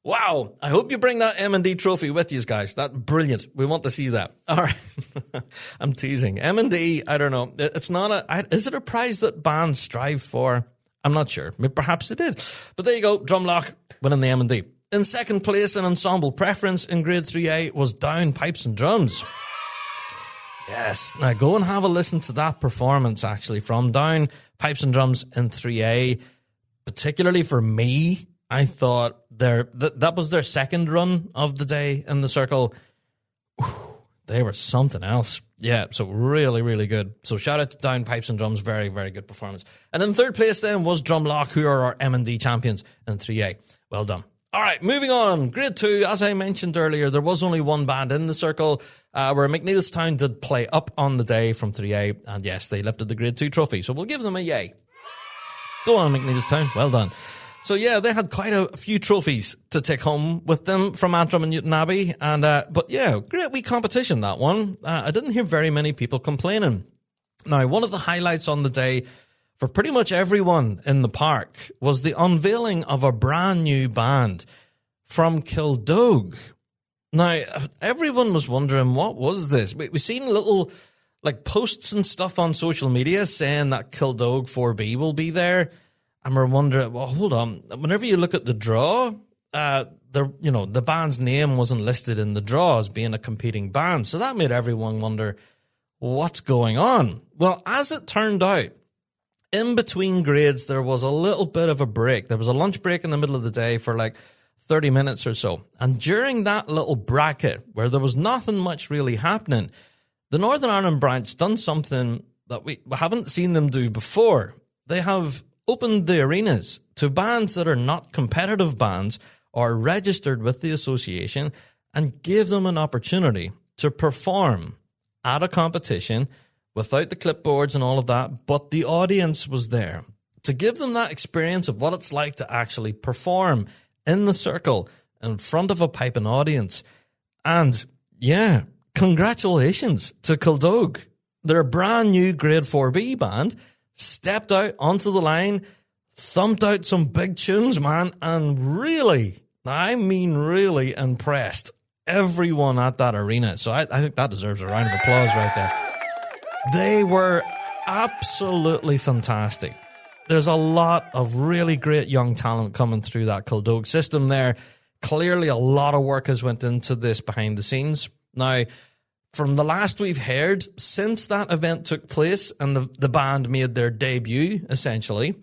Wow. I hope you bring that M&D trophy with you guys. That's brilliant. We want to see that. All right. I'm teasing. M&D, I don't know. It's not is it a prize that bands strive for? I'm not sure. Perhaps they did. But there you go. Drumlock winning the M&D. In 2nd place in ensemble preference in grade 3A was Down Pipes and Drums. Yes. Now go and have a listen to that performance actually from Down Pipes and Drums in 3A. Particularly for me, I thought that was their 2nd run of the day in the circle. They were something else. Yeah, so really, really good. So shout out to Down Pipes and Drums. Very, very good performance. And in 3rd place then was Drumlock, who are our M&D champions in 3A. Well done. All right, moving on. Grade 2, as I mentioned earlier, there was only one band in the circle where McNeilstown did play up on the day from 3A. And yes, they lifted the grade 2 trophy. So we'll give them a yay. Go on, McNeilstown. Well done. So yeah, they had quite a few trophies to take home with them from Antrim and Newton Abbey. And but yeah, great wee competition, that one. I didn't hear very many people complaining. Now, one of the highlights on the day for pretty much everyone in the park was the unveiling of a brand new band from Kildog. Now, everyone was wondering, what was this? We've seen little like posts and stuff on social media saying that Kildog 4B will be there. And we're wondering, well, hold on. Whenever you look at the draw, the band's name wasn't listed in the draw as being a competing band. So that made everyone wonder, what's going on? Well, as it turned out, in between grades, there was a little bit of a break. There was a lunch break in the middle of the day for like 30 minutes or so. And during that little bracket, where there was nothing much really happening, the Northern Ireland branch done something that we haven't seen them do before. They have opened the arenas to bands that are not competitive bands or registered with the association and gave them an opportunity to perform at a competition without the clipboards and all of that, but the audience was there to give them that experience of what it's like to actually perform in the circle in front of a piping audience. And yeah, congratulations to Kildog. Their brand new grade 4B band stepped out onto the line, thumped out some big tunes, man, and really, I mean really impressed everyone at that arena. So I think that deserves a round of applause right there. They were absolutely fantastic. There's a lot of really great young talent coming through that Kildog system there. Clearly a lot of work has went into this behind the scenes. Now, from the last we've heard, since that event took place and the band made their debut, essentially,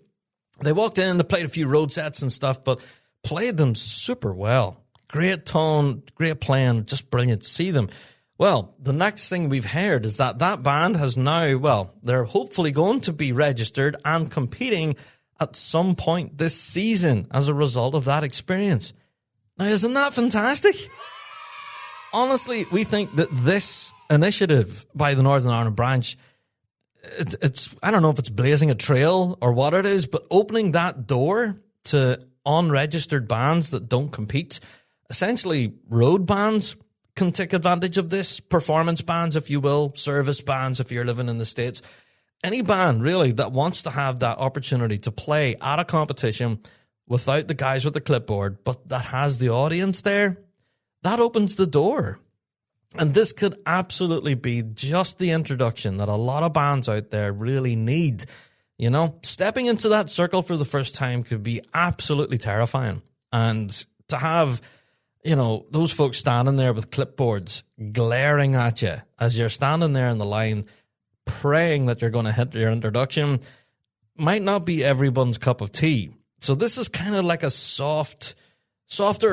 they walked in, they played a few road sets and stuff, but played them super well. Great tone, great playing, just brilliant to see them. Well, the next thing we've heard is that band has now, well, they're hopefully going to be registered and competing at some point this season as a result of that experience. Now, isn't that fantastic? Honestly, we think that this initiative by the Northern Ireland branch, it's I don't know if it's blazing a trail or what it is, but opening that door to unregistered bands that don't compete, essentially road bands can take advantage of this, performance bands, if you will, service bands if you're living in the States. Any band, really, that wants to have that opportunity to play at a competition without the guys with the clipboard, but that has the audience there, that opens the door. And this could absolutely be just the introduction that a lot of bands out there really need. You know, stepping into that circle for the first time could be absolutely terrifying. And to have, you know, those folks standing there with clipboards glaring at you as you're standing there in the line, praying that you're going to hit your introduction, might not be everyone's cup of tea. So this is kind of like a softer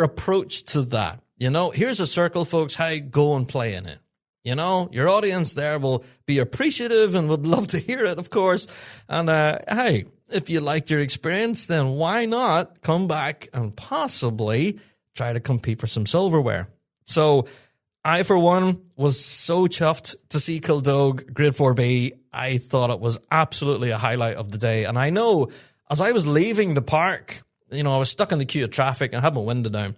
approach to that. You know, here's a circle, folks. Hey, go and play in it. You know, your audience there will be appreciative and would love to hear it, of course. And hey, if you liked your experience, then why not come back and possibly try to compete for some silverware? So I, for one, was so chuffed to see Kildog Grade 4B. I thought it was absolutely a highlight of the day. And I know as I was leaving the park, you know, I was stuck in the queue of traffic and I had my window down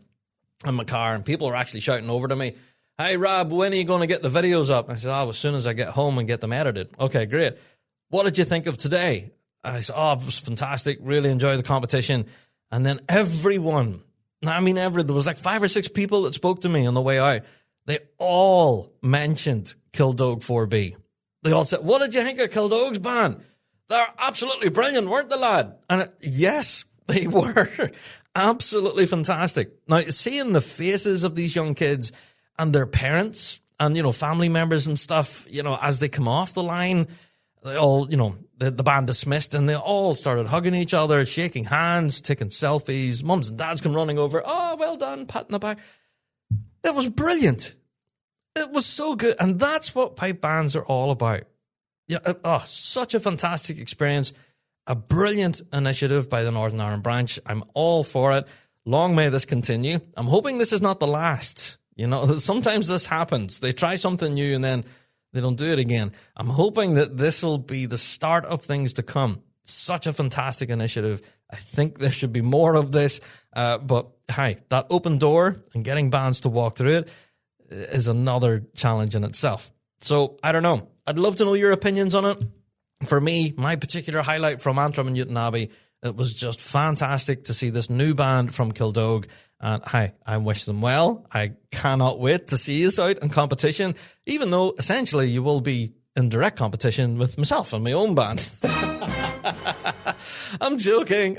in my car and people were actually shouting over to me, "Hey, Rab, when are you going to get the videos up?" I said, as soon as I get home and get them edited. Okay, great. What did you think of today? And I said, it was fantastic. Really enjoyed the competition. And then everyone, there was like 5 or 6 people that spoke to me on the way out. They all mentioned Kildog 4B. They all said, "What did you think of Kildog's band? They're absolutely brilliant, weren't they, lad?" And yes, they were absolutely fantastic. Now, seeing the faces of these young kids and their parents and, you know, family members and stuff, you know, as they come off the line, they all, you know, the band dismissed and they all started hugging each other, shaking hands, taking selfies. Mums and dads come running over. "Oh, well done," patting the back. It was brilliant. It was so good. And that's what pipe bands are all about. Yeah, such a fantastic experience. A brilliant initiative by the Northern Ireland branch. I'm all for it. Long may this continue. I'm hoping this is not the last. You know, sometimes this happens. They try something new and then they don't do it again. I'm hoping that this will be the start of things to come. Such a fantastic initiative. I think there should be more of this. But hey, that open door and getting bands to walk through it is another challenge in itself. So I don't know. I'd love to know your opinions on it. For me, my particular highlight from Antrim and Newtonabbey, it was just fantastic to see this new band from Kildog. And hi, I wish them well. I cannot wait to see you out in competition, even though essentially you will be in direct competition with myself and my own band. I'm joking.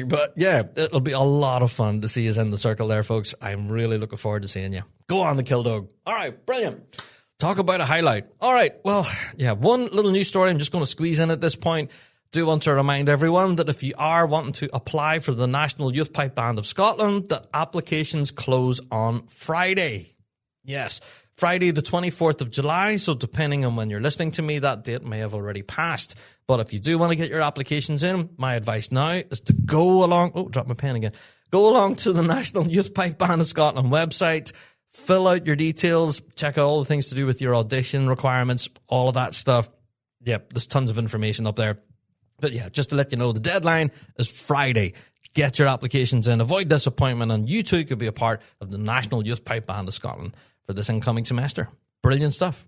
But yeah, it'll be a lot of fun to see you in the circle there, folks. I'm really looking forward to seeing you. Go on, the Kildog. All right, brilliant. Talk about a highlight. All right, well, yeah, one little news story I'm just going to squeeze in at this point. Do want to remind everyone that if you are wanting to apply for the National Youth Pipe Band of Scotland, that applications close on Friday. Yes, Friday the 24th of July, so depending on when you're listening to me, that date may have already passed. But if you do want to get your applications in, my advice now is to go along... Oh, drop my pen again. Go along to the National Youth Pipe Band of Scotland website, fill out your details, check out all the things to do with your audition requirements, all of that stuff. Yep, there's tons of information up there. But yeah, just to let you know, the deadline is Friday. Get your applications in, avoid disappointment, and you too could be a part of the National Youth Pipe Band of Scotland for this incoming semester. Brilliant stuff.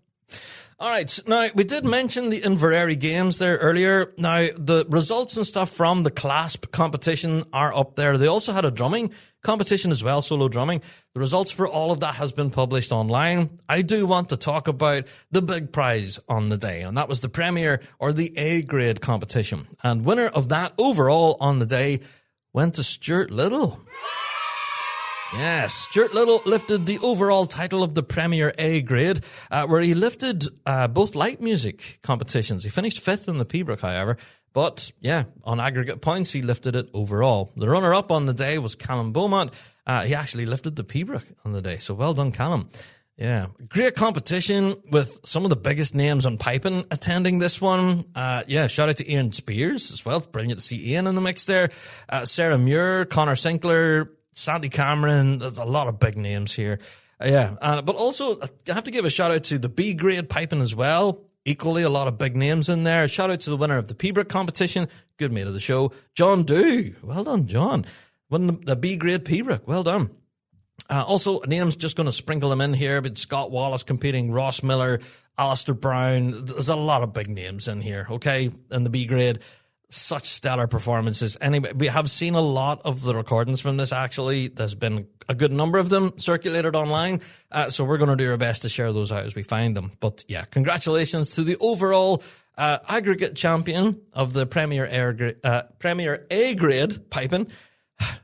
All right, now we did mention the Inverary Games there earlier. Now, the results and stuff from the CLASP competition are up there. They also had a drumming competition as well, solo drumming. The results for all of that has been published online. I do want to talk about the big prize on the day, and that was the Premier or the A grade competition. And winner of that overall on the day went to Stuart Little. Yes, Stuart Little lifted the overall title of the Premier A grade, where he lifted both light music competitions. He finished 5th in the Pembroke, however. But, yeah, on aggregate points, he lifted it overall. The runner-up on the day was Callum Beaumont. He actually lifted the Pembroke on the day, so well done, Callum. Yeah, great competition with some of the biggest names on piping attending this one. Yeah, shout out to Ian Spears as well. Brilliant to see Ian in the mix there. Sarah Muir, Connor Sinclair, Sandy Cameron. There's a lot of big names here. Yeah, but also I have to give a shout out to the B grade piping as well. Equally, a lot of big names in there. Shout out to the winner of the Pembroke competition, good mate of the show, John Dew. Well done, John. Won the B grade Pembroke. Well done. Also, names, just going to sprinkle them in here, but Scott Wallace competing, Ross Miller, Alistair Brown. There's a lot of big names in here, okay, in the B grade. such stellar performances. Anyway, we have seen a lot of the recordings from this, actually. There's been a good number of them circulated online, so we're going to do our best to share those out as we find them. But yeah, congratulations to the overall aggregate champion of the Premier A grade piping.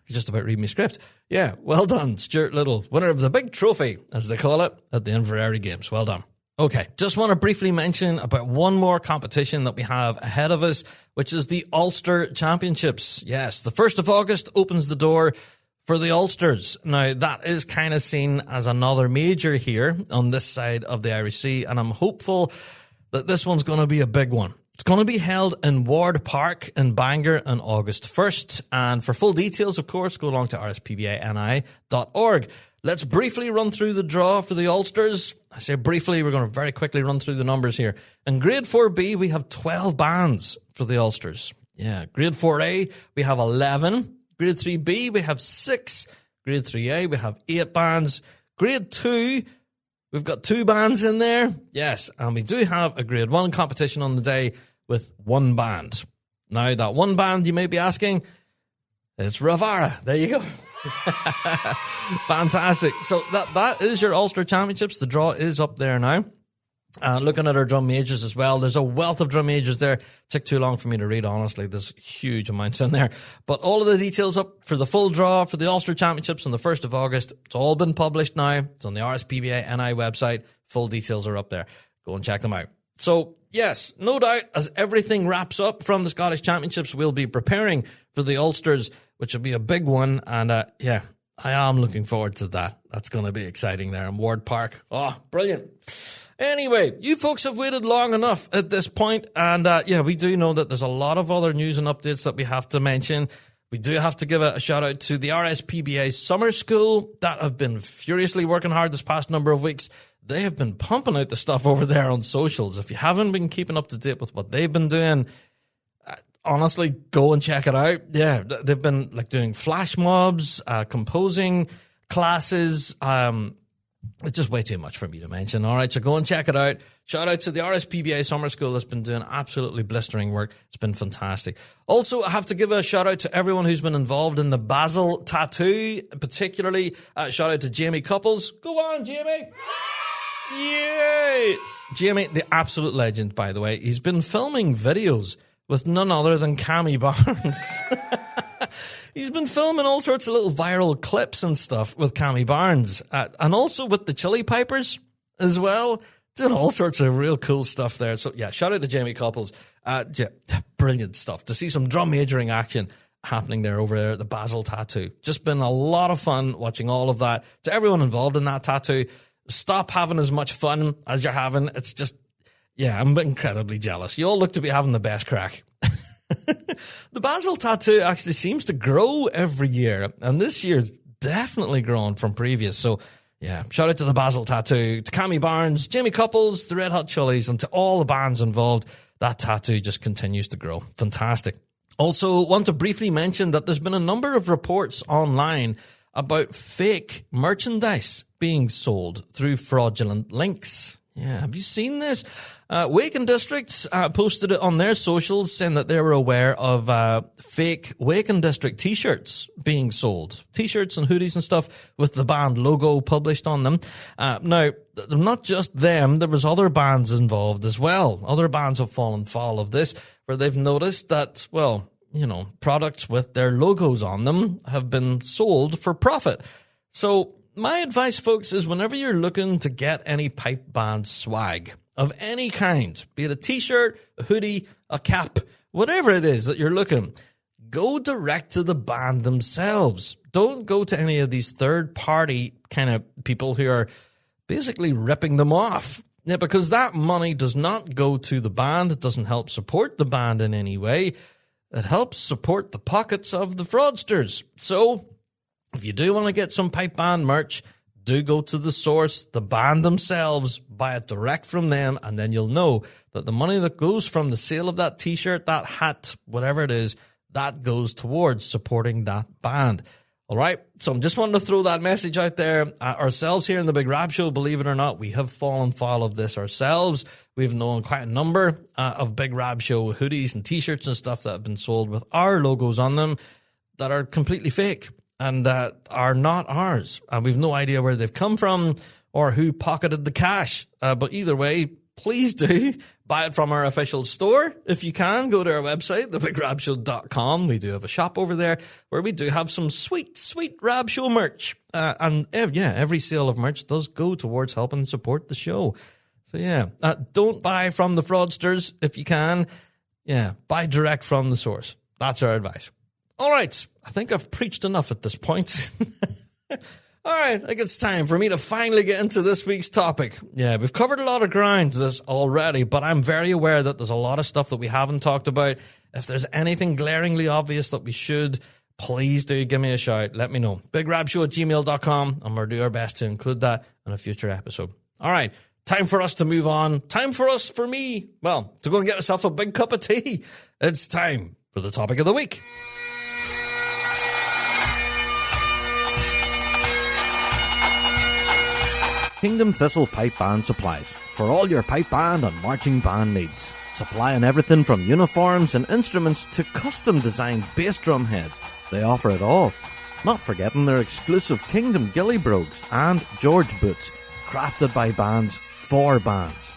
Just about read me script. Yeah, well done, Stuart Little, winner of the big trophy, as they call it, at the Inverary Games. Well done. Okay, just want to briefly mention about one more competition that we have ahead of us, which is the Ulster Championships. Yes, the 1st of August opens the door for the Ulsters. Now, that is kind of seen as another major here on this side of the Irish Sea, and I'm hopeful that this one's going to be a big one. It's going to be held in Ward Park in Bangor on August 1st, and for full details, of course, go along to rspbani.org. Let's briefly run through the draw for the Ulsters. I say briefly, we're going to very quickly run through the numbers here. In Grade 4B, we have 12 bands for the Ulsters. Yeah, Grade 4A, we have 11. Grade 3B, we have 6. Grade 3A, we have 8 bands. Grade 2, we've got 2 bands in there. Yes, and we do have a Grade 1 competition on the day with 1 band. Now, that 1 band, you may be asking, it's Ravara. There you go. Fantastic. So that is your Ulster Championships. The draw is up there now. Looking at our drum majors as well, there's a wealth of drum majors there. Took too long for me to read, honestly. There's huge amounts in there. But all of the details up for the full draw for the Ulster Championships on the 1st of August. It's all been published now. It's on the RSPBA NI website. Full details are up there. Go and check them out. So, yes, no doubt, as everything wraps up from the Scottish Championships, we'll be preparing for the Ulsters, which will be a big one. And, yeah, I am looking forward to that. That's going to be exciting there in Ward Park. Oh, brilliant. Anyway, you folks have waited long enough at this point, and yeah, we do know that there's a lot of other news and updates that we have to mention. We do have to give a shout out to the RSPBA Summer School that have been furiously working hard this past number of weeks. They have been pumping out the stuff over there on socials. If you haven't been keeping up to date with what they've been doing, honestly, go and check it out. Yeah, they've been like doing flash mobs, composing classes. It's just way too much for me to mention. All right, so go and check it out. Shout out to the RSPBA Summer School that's been doing absolutely blistering work. It's been fantastic. Also, I have to give a shout out to everyone who's been involved in the Basel tattoo, particularly shout out to Jamie Couples. Go on, Jamie. Yay! Jamie, the absolute legend, by the way. He's been filming videos with none other than Cammy Barnes. He's been filming all sorts of little viral clips and stuff with Cammy Barnes, and also with the Chili Pipers as well. Doing all sorts of real cool stuff there. So yeah, shout out to Jamie Couples. Yeah, brilliant stuff. To see some drum majoring action happening there over there at the Basel tattoo. Just been a lot of fun watching all of that. To everyone involved in that tattoo, stop having as much fun as you're having. It's just, yeah, I'm incredibly jealous. You all look to be having the best crack. The Basel tattoo actually seems to grow every year, and this year's definitely grown from previous. So, yeah, shout out to the Basel tattoo, to Cammy Barnes, Jamie Couples, the Red Hot Chilies, and to all the bands involved. That tattoo just continues to grow. Fantastic. Also, want to briefly mention that there's been a number of reports online about fake merchandise being sold through fraudulent links. Yeah, have you seen this? Waken District posted it on their socials saying that they were aware of fake Waken District t-shirts being sold. T-shirts and hoodies and stuff with the band logo published on them. Now, not just them, there was other bands involved as well. Other bands have fallen foul of this, where they've noticed that, well, you know, products with their logos on them have been sold for profit. So my advice, folks, is whenever you're looking to get any pipe band swag of any kind, be it a t-shirt, a hoodie, a cap, whatever it is that you're looking, go direct to the band themselves. Don't go to any of these third-party kind of people who are basically ripping them off. Yeah, because that money does not go to the band. It doesn't help support the band in any way. It helps support the pockets of the fraudsters. So if you do want to get some pipe band merch, do go to the source, the band themselves, buy it direct from them, and then you'll know that the money that goes from the sale of that t-shirt, that hat, whatever it is, that goes towards supporting that band. All right, so I'm just wanting to throw that message out there. Ourselves here in the Big Rab Show, believe it or not, we have fallen foul of this ourselves. We've known quite a number of Big Rab Show hoodies and T-shirts and stuff that have been sold with our logos on them that are completely fake and are not ours. And we've no idea where they've come from or who pocketed the cash. But either way, please do buy it from our official store. If you can, go to our website, thebigrabshow.com. We do have a shop over there where we do have some sweet, sweet Rab Show merch. Every sale of merch does go towards helping support the show. So don't buy from the fraudsters if you can. Yeah, buy direct from the source. That's our advice. All right, I think I've preached enough at this point. All right, I think it's time for me to finally get into this week's topic. Yeah, we've covered a lot of ground this already, but I'm very aware that there's a lot of stuff that we haven't talked about. If there's anything glaringly obvious that we should, please do give me a shout. Let me know. bigrabshow@gmail.com, and we'll do our best to include that in a future episode. All right, time for us to move on. Time for me, to go and get yourself a big cup of tea. It's time for the topic of the week. Kingdom Thistle Pipe Band Supplies for all your pipe band and marching band needs. Supplying everything from uniforms and instruments to custom designed bass drum heads. They offer it all. Not forgetting their exclusive Kingdom Ghillie Brogues and George Boots, crafted by bands for bands.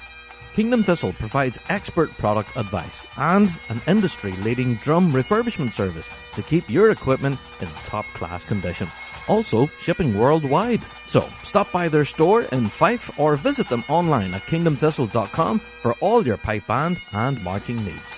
Kingdom Thistle provides expert product advice and an industry-leading drum refurbishment service to keep your equipment in top-class condition. Also, shipping worldwide. So, stop by their store in Fife or visit them online at kingdomthistle.com for all your pipe band and marching needs.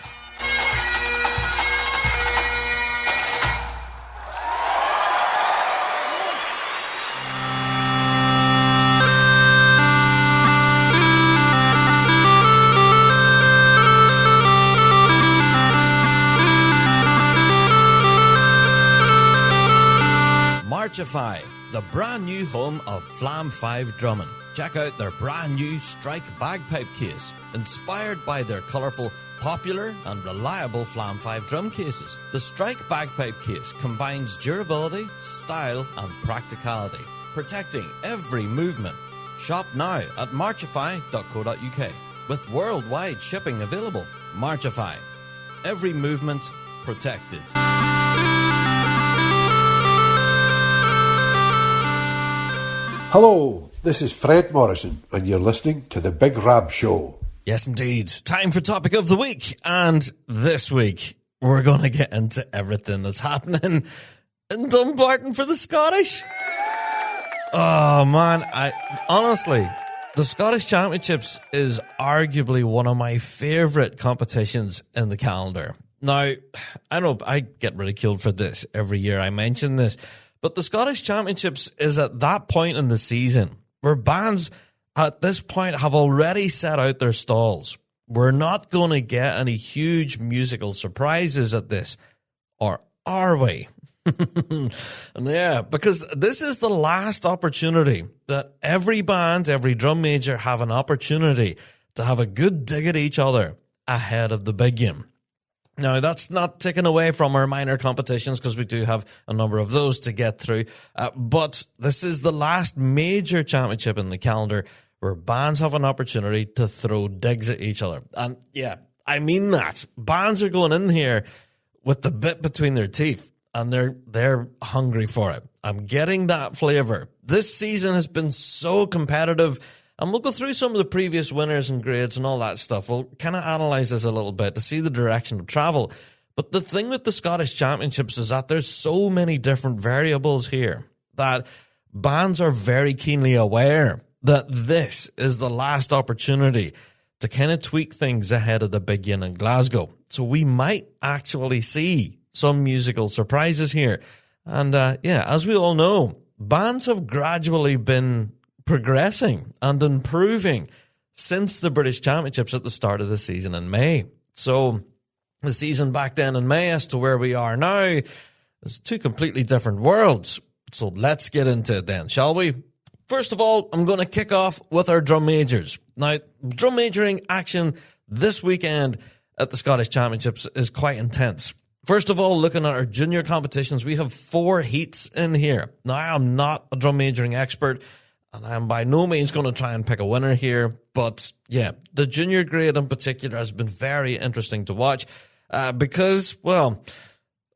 Marchify, the brand new home of Flam 5 drumming. Check out their brand new Strike bagpipe case, inspired by their colourful, popular and reliable Flam 5 drum cases. The Strike bagpipe case combines durability, style and practicality, protecting every movement. Shop now at marchify.co.uk with worldwide shipping available. Marchify, every movement protected. Hello, this is Fred Morrison, and you're listening to The Big Rab Show. Yes, indeed. Time for topic of the week. And this week, we're going to get into everything that's happening in Dumbarton for the Scottish. Oh, man. Honestly, the Scottish Championships is arguably one of my favourite competitions in the calendar. Now, I know I get ridiculed for this every year. I mention this. But the Scottish Championships is at that point in the season where bands at this point have already set out their stalls. We're not going to get any huge musical surprises at this, or are we? Yeah, because this is the last opportunity that every band, every drum major have an opportunity to have a good dig at each other ahead of the Big Yin. Now, that's not taken away from our minor competitions because we do have a number of those to get through. But this is the last major championship in the calendar where bands have an opportunity to throw digs at each other. And yeah, I mean that. Bands are going in here with the bit between their teeth and they're hungry for it. I'm getting that flavor. This season has been so competitive. And we'll go through some of the previous winners and grades and all that stuff. We'll kind of analyze this a little bit to see the direction of travel. But the thing with the Scottish Championships is that there's so many different variables here that bands are very keenly aware that this is the last opportunity to kind of tweak things ahead of the Big Yin in Glasgow. So we might actually see some musical surprises here. And as we all know, bands have gradually been progressing and improving since the British Championships at the start of the season in May. So the season back then in May as to where we are now is two completely different worlds. So let's get into it then, shall we? First of all, I'm going to kick off with our drum majors. Now, drum majoring action this weekend at the Scottish Championships is quite intense. First of all, looking at our junior competitions, we have 4 heats in here. Now, I am not a drum majoring expert, and I'm by no means going to try and pick a winner here. But yeah, the junior grade in particular has been very interesting to watch because, well,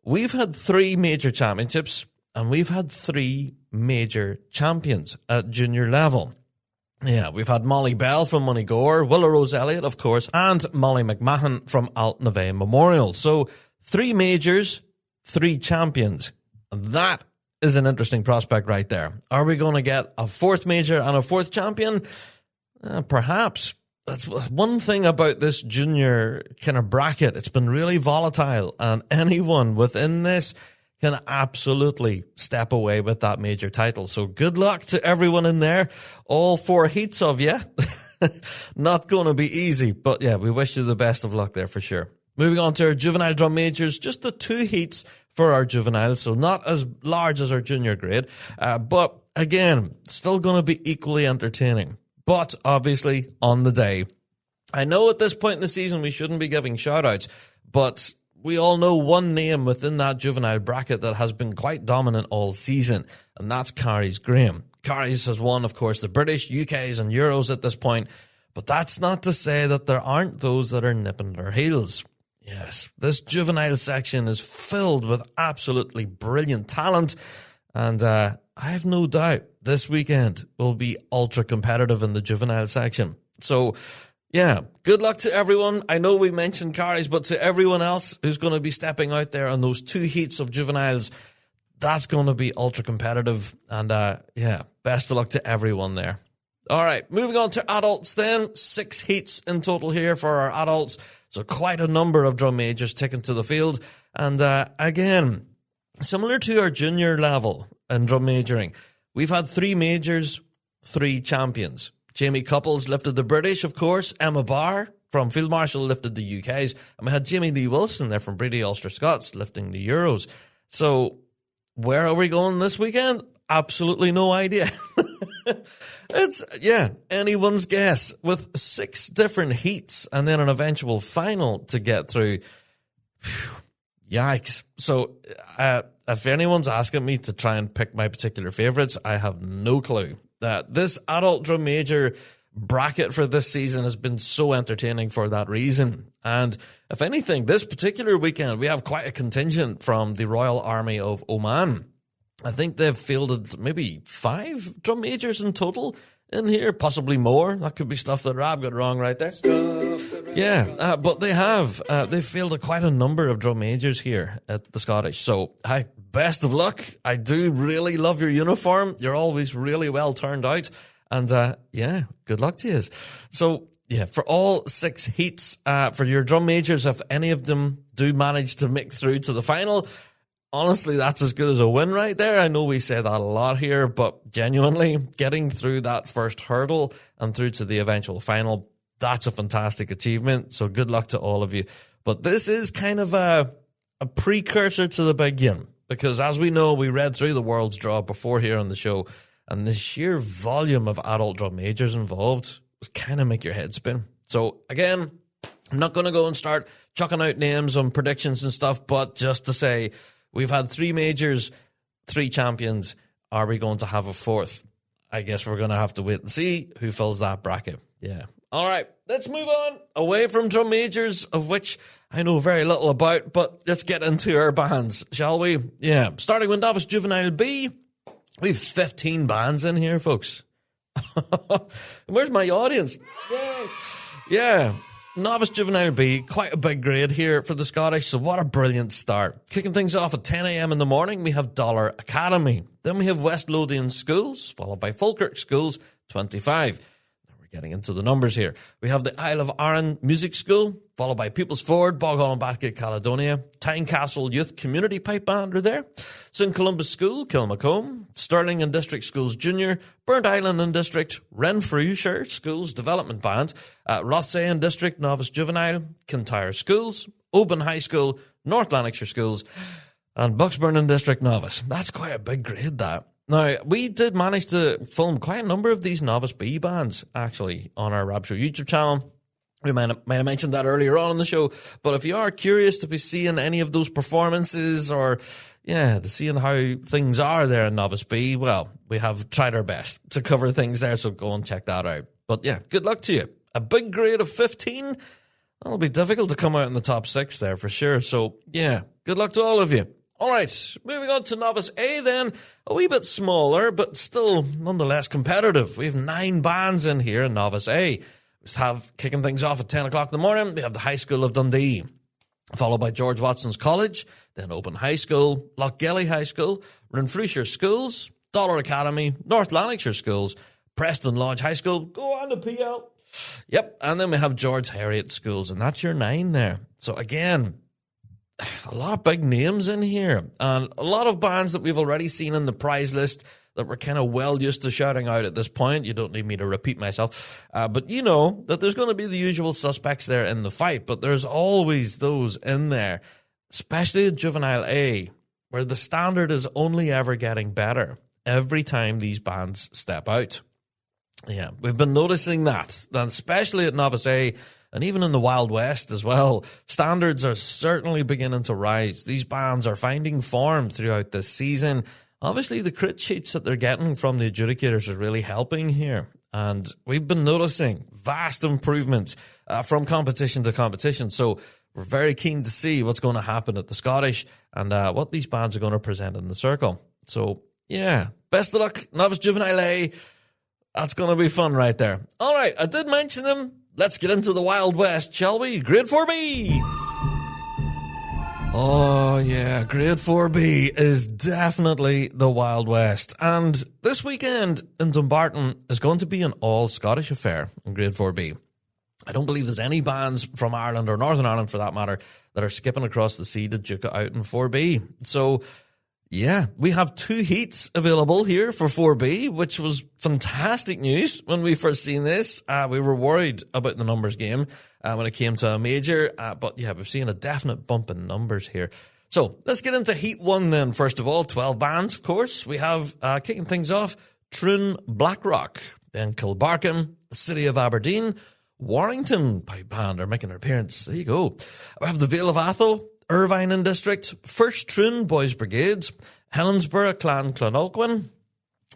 we've had 3 major championships and we've had 3 major champions at junior level. Yeah, we've had Molly Bell from Moneygore, Willow Rose Elliott, of course, and Molly McMahon from Altnavay Memorial. So 3 majors, 3 champions. And that is an interesting prospect right there. Are we going to get a 4th major and a 4th champion? Perhaps. That's one thing about this junior kind of bracket. It's been really volatile, and anyone within this can absolutely step away with that major title. So good luck to everyone in there. All 4 heats of you. Not going to be easy, but yeah, we wish you the best of luck there for sure. Moving on to our juvenile drum majors, just the 2 heats for our juveniles, so not as large as our junior grade, but again, still going to be equally entertaining. But obviously, on the day, I know at this point in the season we shouldn't be giving shout-outs, but we all know one name within that juvenile bracket that has been quite dominant all season, and that's Carries Graham. Carries has won, of course, the British, UKs, and Euros at this point, but that's not to say that there aren't those that are nipping their heels. Yes, this juvenile section is filled with absolutely brilliant talent, and I have no doubt this weekend will be ultra competitive in the juvenile section. So, yeah, good luck to everyone. I know we mentioned Carries, but to everyone else who's going to be stepping out there on those 2 heats of juveniles, that's going to be ultra competitive, and yeah, best of luck to everyone there. All right, moving on to adults then. 6 heats in total here for our adults. So quite a number of drum majors taken to the field. And again, similar to our junior level in drum majoring, we've had 3 majors, 3 champions. Jamie Couples lifted the British, of course. Emma Barr from Field Marshal lifted the UKs. And we had Jamie Lee Wilson there from Brady Ulster Scots lifting the Euros. So where are we going this weekend? Absolutely no idea. It's, yeah, anyone's guess. With 6 different heats and then an eventual final to get through. Whew, yikes. So if anyone's asking me to try and pick my particular favourites, I have no clue. This adult drum major bracket for this season has been so entertaining for that reason. And if anything, this particular weekend, we have quite a contingent from the Royal Army of Oman. I think they've fielded maybe 5 drum majors in total in here, possibly more. That could be stuff that Rab got wrong right there. Yeah, but they have. They've fielded quite a number of drum majors here at the Scottish. So, hi, best of luck. I do really love your uniform. You're always really well turned out. And yeah, good luck to you. So, yeah, for all 6 heats, for your drum majors, if any of them do manage to make through to the final, honestly, that's as good as a win right there. I know we say that a lot here, but genuinely, getting through that first hurdle and through to the eventual final, that's a fantastic achievement. So good luck to all of you. But this is kind of a precursor to the Big Yin, because as we know, we read through the World's Draw before here on the show, and the sheer volume of adult drum majors involved was kind of make your head spin. So again, I'm not going to go and start chucking out names on predictions and stuff, but just to say, we've had 3 majors, 3 champions. Are we going to have a 4th? I guess we're going to have to wait and see who fills that bracket. Yeah. All right, let's move on away from drum majors, of which I know very little about, but let's get into our bands, shall we? Yeah. Starting with Novice Juvenile B, we've 15 bands in here, folks. Where's my audience? Yay. Yeah. Novice Juvenile B, quite a big grade here for the Scottish, so what a brilliant start. Kicking things off at 10 a.m. in the morning, we have Dollar Academy. Then we have West Lothian Schools, followed by Falkirk Schools, 25. Now we're getting into the numbers here. We have the Isle of Arran Music School, followed by People's Ford, Boghall and Bathgate, Caledonia. Tynecastle Youth Community Pipe Band are there. St. Columbus School, Kilmacombe. Stirling and District Schools Junior. Burnt Island and District. Renfrewshire Schools Development Band. Rothsay and District Novice Juvenile. Kintyre Schools. Oban High School. North Lanarkshire Schools. And Bucksburn and District Novice. That's quite a big grade, that. Now, we did manage to film quite a number of these Novice B bands, actually, on our Rab Show YouTube channel. We might have mentioned that earlier on in the show, but if you are curious to be seeing any of those performances or, to seeing how things are there in Novice B, well, we have tried our best to cover things there, so go and check that out. But good luck to you. A big grade of 15, that'll be difficult to come out in the top 6 there for sure. So, good luck to all of you. All right, moving on to Novice A then, a wee bit smaller, but still nonetheless competitive. We have 9 bands in here in Novice A. Kicking things off at 10 o'clock in the morning, we have the High School of Dundee, followed by George Watson's College, then Open High School, Lochgelly High School, Renfrewshire Schools, Dollar Academy, North Lanarkshire Schools, Preston Lodge High School, go on the PL. Yep, and then we have George Heriot Schools, and that's your 9 there. So again, a lot of big names in here, and a lot of bands that we've already seen in the prize list that we're kind of well used to shouting out at this point. You don't need me to repeat myself. But you know that there's going to be the usual suspects there in the fight, but there's always those in there, especially at Juvenile A, where the standard is only ever getting better every time these bands step out. Yeah, we've been noticing that, and especially at Novice A, and even in the Wild West as well, standards are certainly beginning to rise. These bands are finding form throughout this season. Obviously, the crit sheets that they're getting from the adjudicators are really helping here. And we've been noticing vast improvements from competition to competition. So we're very keen to see what's going to happen at the Scottish and what these bands are going to present in the circle. So, best of luck, Novice Juvenile A. That's going to be fun right there. All right, I did mention them. Let's get into the Wild West, shall we? Grade 4B. Oh, yeah, Grade 4B is definitely the Wild West. And this weekend in Dumbarton is going to be an all-Scottish affair in Grade 4B. I don't believe there's any bands from Ireland or Northern Ireland, for that matter, that are skipping across the sea to duke it out in 4B. So, we have 2 heats available here for 4B, which was fantastic news when we first seen this. We were worried about the numbers game when it came to a major, but we've seen a definite bump in numbers here. So let's get into Heat 1 then. First of all, 12 bands, of course. We have, kicking things off, Troon Blackrock, then Kilbarchan, the City of Aberdeen, Warrington Pipe Band are making their appearance. There you go. We have the Vale of Atholl, Irvine and District, First Troon Boys Brigades, Helensburgh Clan Clonalquin,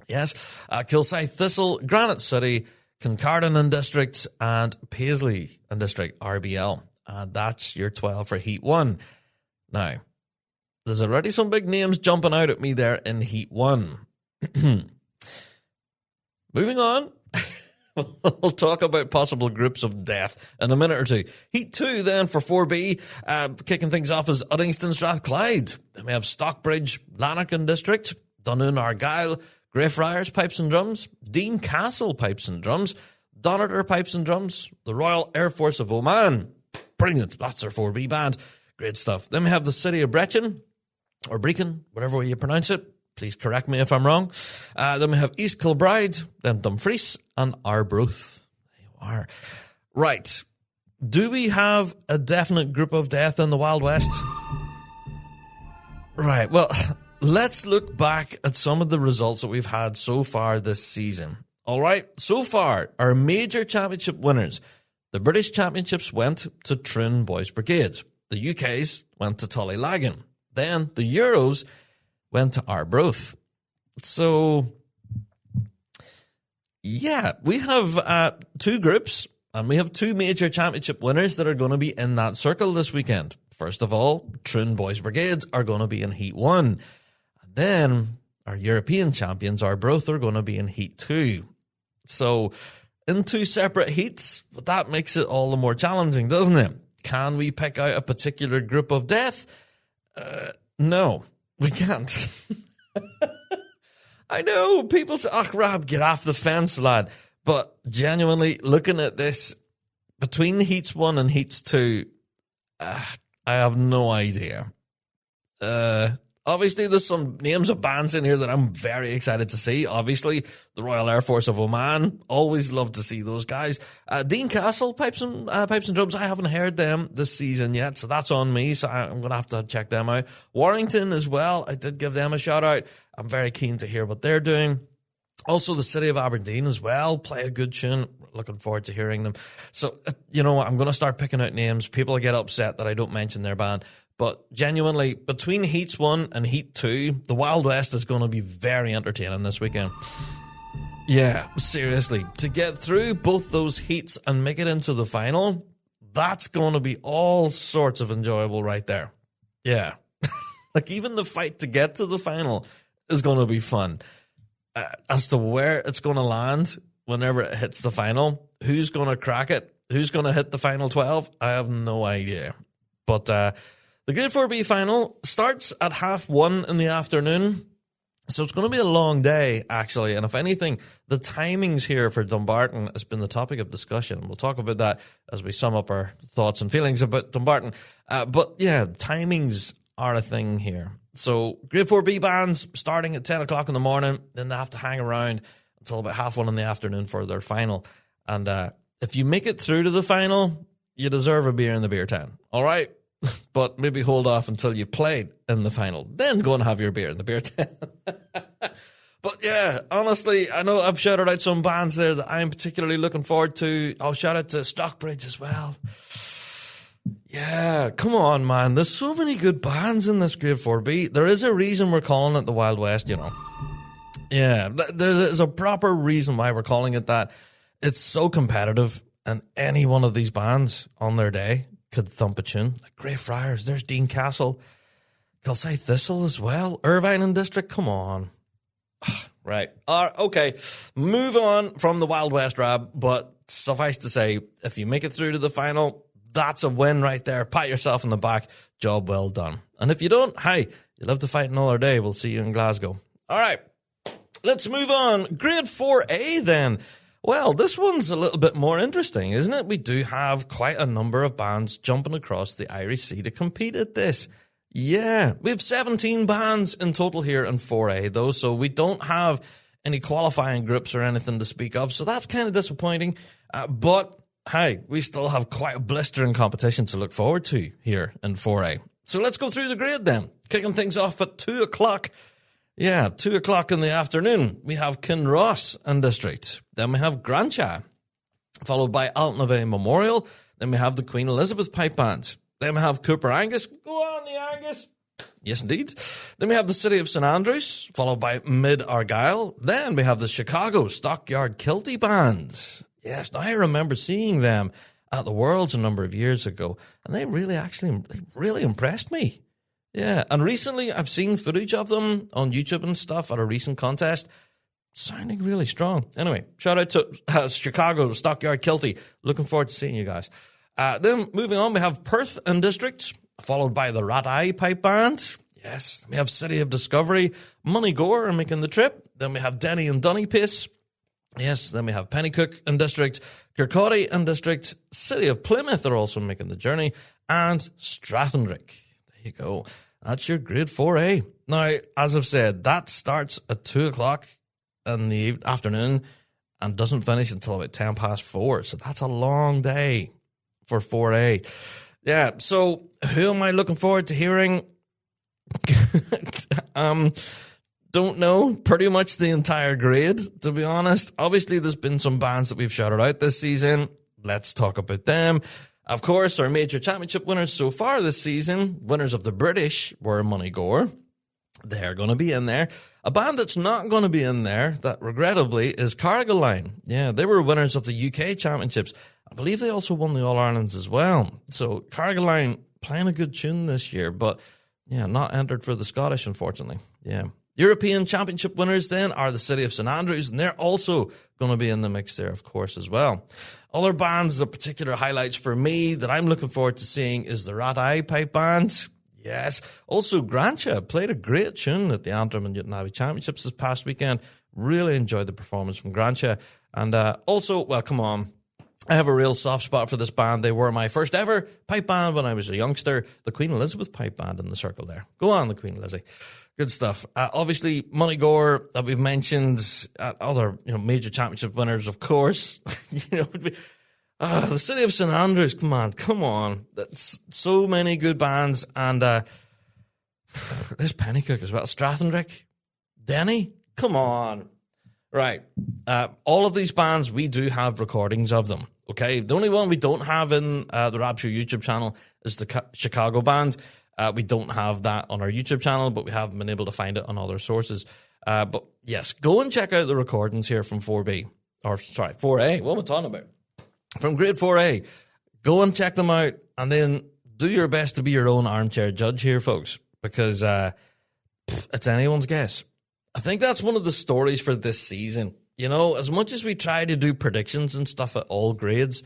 Kilsyth Thistle, Granite City, Kincardine and District, and Paisley and District, RBL. And that's your 12 for Heat 1. Now, there's already some big names jumping out at me there in Heat 1. Moving on. We'll talk about possible groups of death in a minute or two. Heat 2 then for 4B, kicking things off is Uddingston Strathclyde. Then we have Stockbridge, Lanark and District, Dunoon Argyll, Greyfriars Pipes and Drums, Dean Castle Pipes and Drums, Donator Pipes and Drums, the Royal Air Force of Oman. Brilliant, that's our 4B band. Great stuff. Then we have the City of Brechin, or Brechin, whatever way you pronounce it. Please correct me if I'm wrong. Then we have East Kilbride, then Dumfries, and Arbroath. There you are. Right. Do we have a definite group of death in the Wild West? Right. Well, let's look back at some of the results that we've had so far this season. All right. So far, our major championship winners. The British Championships went to Troon Boys Brigade. The UK's went to Tullylagan. Then the Euros went to Arbroath. So, we have 2 groups, and we have 2 major championship winners that are going to be in that circle this weekend. First of all, Troon Boys Brigades are going to be in Heat 1. And then our European champions, Arbroath, are going to be in Heat 2. So, in 2 separate heats, but that makes it all the more challenging, doesn't it? Can we pick out a particular group of death? No. We can't. I know, people say, Rab, get off the fence, lad. But genuinely, looking at this, between Heats 1 and Heats 2, I have no idea. Obviously, there's some names of bands in here that I'm very excited to see. Obviously, the Royal Air Force of Oman. Always love to see those guys. Dean Castle, Pipes and Drums. I haven't heard them this season yet, so that's on me. So I'm going to have to check them out. Warrington as well. I did give them a shout out. I'm very keen to hear what they're doing. Also, the City of Aberdeen as well play a good tune. Looking forward to hearing them. So, you know what? I'm going to start picking out names. People get upset that I don't mention their band. But genuinely, between Heats 1 and Heat 2, the Wild West is going to be very entertaining this weekend. Yeah, seriously. To get through both those heats and make it into the final, that's going to be all sorts of enjoyable right there. Yeah. Like, even the fight to get to the final is going to be fun. As to where it's going to land whenever it hits the final, who's going to crack it, who's going to hit the final 12, I have no idea. But the Grade 4B final starts at 1:30 in the afternoon, so it's going to be a long day, actually. And if anything, the timings here for Dumbarton has been the topic of discussion. We'll talk about that as we sum up our thoughts and feelings about Dumbarton. But yeah, timings are a thing here. So Grade 4B bands starting at 10 o'clock in the morning, then they have to hang around until about 1:30 in the afternoon for their final. And if you make it through to the final, you deserve a beer in the beer tent. All right? But maybe hold off until you've played in the final. Then go and have your beer in the beer tent. But yeah, honestly, I know I've shouted out some bands there that I'm particularly looking forward to. I'll shout out to Stockbridge as well. Yeah, come on, man. There's so many good bands in this Grade 4B. There is a reason we're calling it the Wild West, you know. Yeah, there's a proper reason why we're calling it that. It's so competitive, and any one of these bands on their day could thump a tune. Like Grey Friars, there's Dean Castle, Kilsyth Thistle as well, Irvine and District, come on. Right. Okay, move on from the Wild West, Rab, but suffice to say, if you make it through to the final, that's a win right there. Pat yourself on the back. Job well done. And if you don't, hey, you'll have to fight another day. We'll see you in Glasgow. All right, let's move on. Grade 4A then. Well, this one's a little bit more interesting, isn't it? We do have quite a number of bands jumping across the Irish Sea to compete at this. Yeah, we have 17 bands in total here in 4A, though, so we don't have any qualifying groups or anything to speak of, so that's kind of disappointing. But, hey, we still have quite a blistering competition to look forward to here in 4A. So let's go through the grade then. Kicking things off at 2 o'clock. Yeah, 2 o'clock in the afternoon, we have Kinross and District. Then we have Grancha, followed by Altnavay Memorial. Then we have the Queen Elizabeth Pipe Band. Then we have Cooper Angus. Go on, the Angus. Yes, indeed. Then we have the City of St Andrews, followed by Mid Argyll. Then we have the Chicago Stockyard Kilty Band. Yes, now I remember seeing them at the Worlds a number of years ago, and they really impressed me. Yeah, and recently I've seen footage of them on YouTube and stuff at a recent contest, sounding really strong. Anyway, shout out to Chicago Stockyard Kilty. Looking forward to seeing you guys. Then moving on, we have Perth and District, followed by the Rat Eye Pipe Band. Yes, we have City of Discovery, Moneygore are making the trip. Then we have Denny and Dunnypace. Yes, then we have Pennycook and District, Kirkcaldy and District, City of Plymouth are also making the journey, and Strathendrick. There you go. That's your Grade 4A. Now, as I've said, that starts at 2 o'clock in the afternoon and doesn't finish until about 10 past 4. So that's a long day for 4A. Yeah, so who am I looking forward to hearing? Don't know. Pretty much the entire grade, to be honest. Obviously, there's been some bands that we've shouted out this season. Let's talk about them. Of course, our major championship winners so far this season, winners of the British, were Moneygore. They're going to be in there. A band that's not going to be in there, that regrettably, is Cargill. Yeah, they were winners of the UK championships. I believe they also won the All-Irelands as well. So Cargill playing a good tune this year, but yeah, not entered for the Scottish, unfortunately. Yeah. European Championship winners then are the City of St Andrews, and they're also going to be in the mix there, of course, as well. Other bands, the particular highlights for me that I'm looking forward to seeing is the Rat Eye Pipe Band. Yes. Also, Grancha played a great tune at the Antrim and Newton Abbey Championships this past weekend. Really enjoyed the performance from Grancha. And also, well, come on. I have a real soft spot for this band. They were my first ever pipe band when I was a youngster. The Queen Elizabeth Pipe Band in the circle there. Go on, the Queen Lizzie. Good stuff. Obviously, Moneygore that we've mentioned, other major championship winners, of course. The City of St Andrews. Come on. That's so many good bands, and there's Pennycook as well. Strathendrick, Denny. Come on. Right. All of these bands, we do have recordings of them. Okay. The only one we don't have in the Rab Show YouTube channel is the Chicago band. We don't have that on our YouTube channel, but we have been able to find it on other sources. But yes, go and check out the recordings here from 4A. What am I talking about? From grade 4A. Go and check them out, and then do your best to be your own armchair judge here, folks, because it's anyone's guess. I think that's one of the stories for this season. You know, as much as we try to do predictions and stuff at all grades,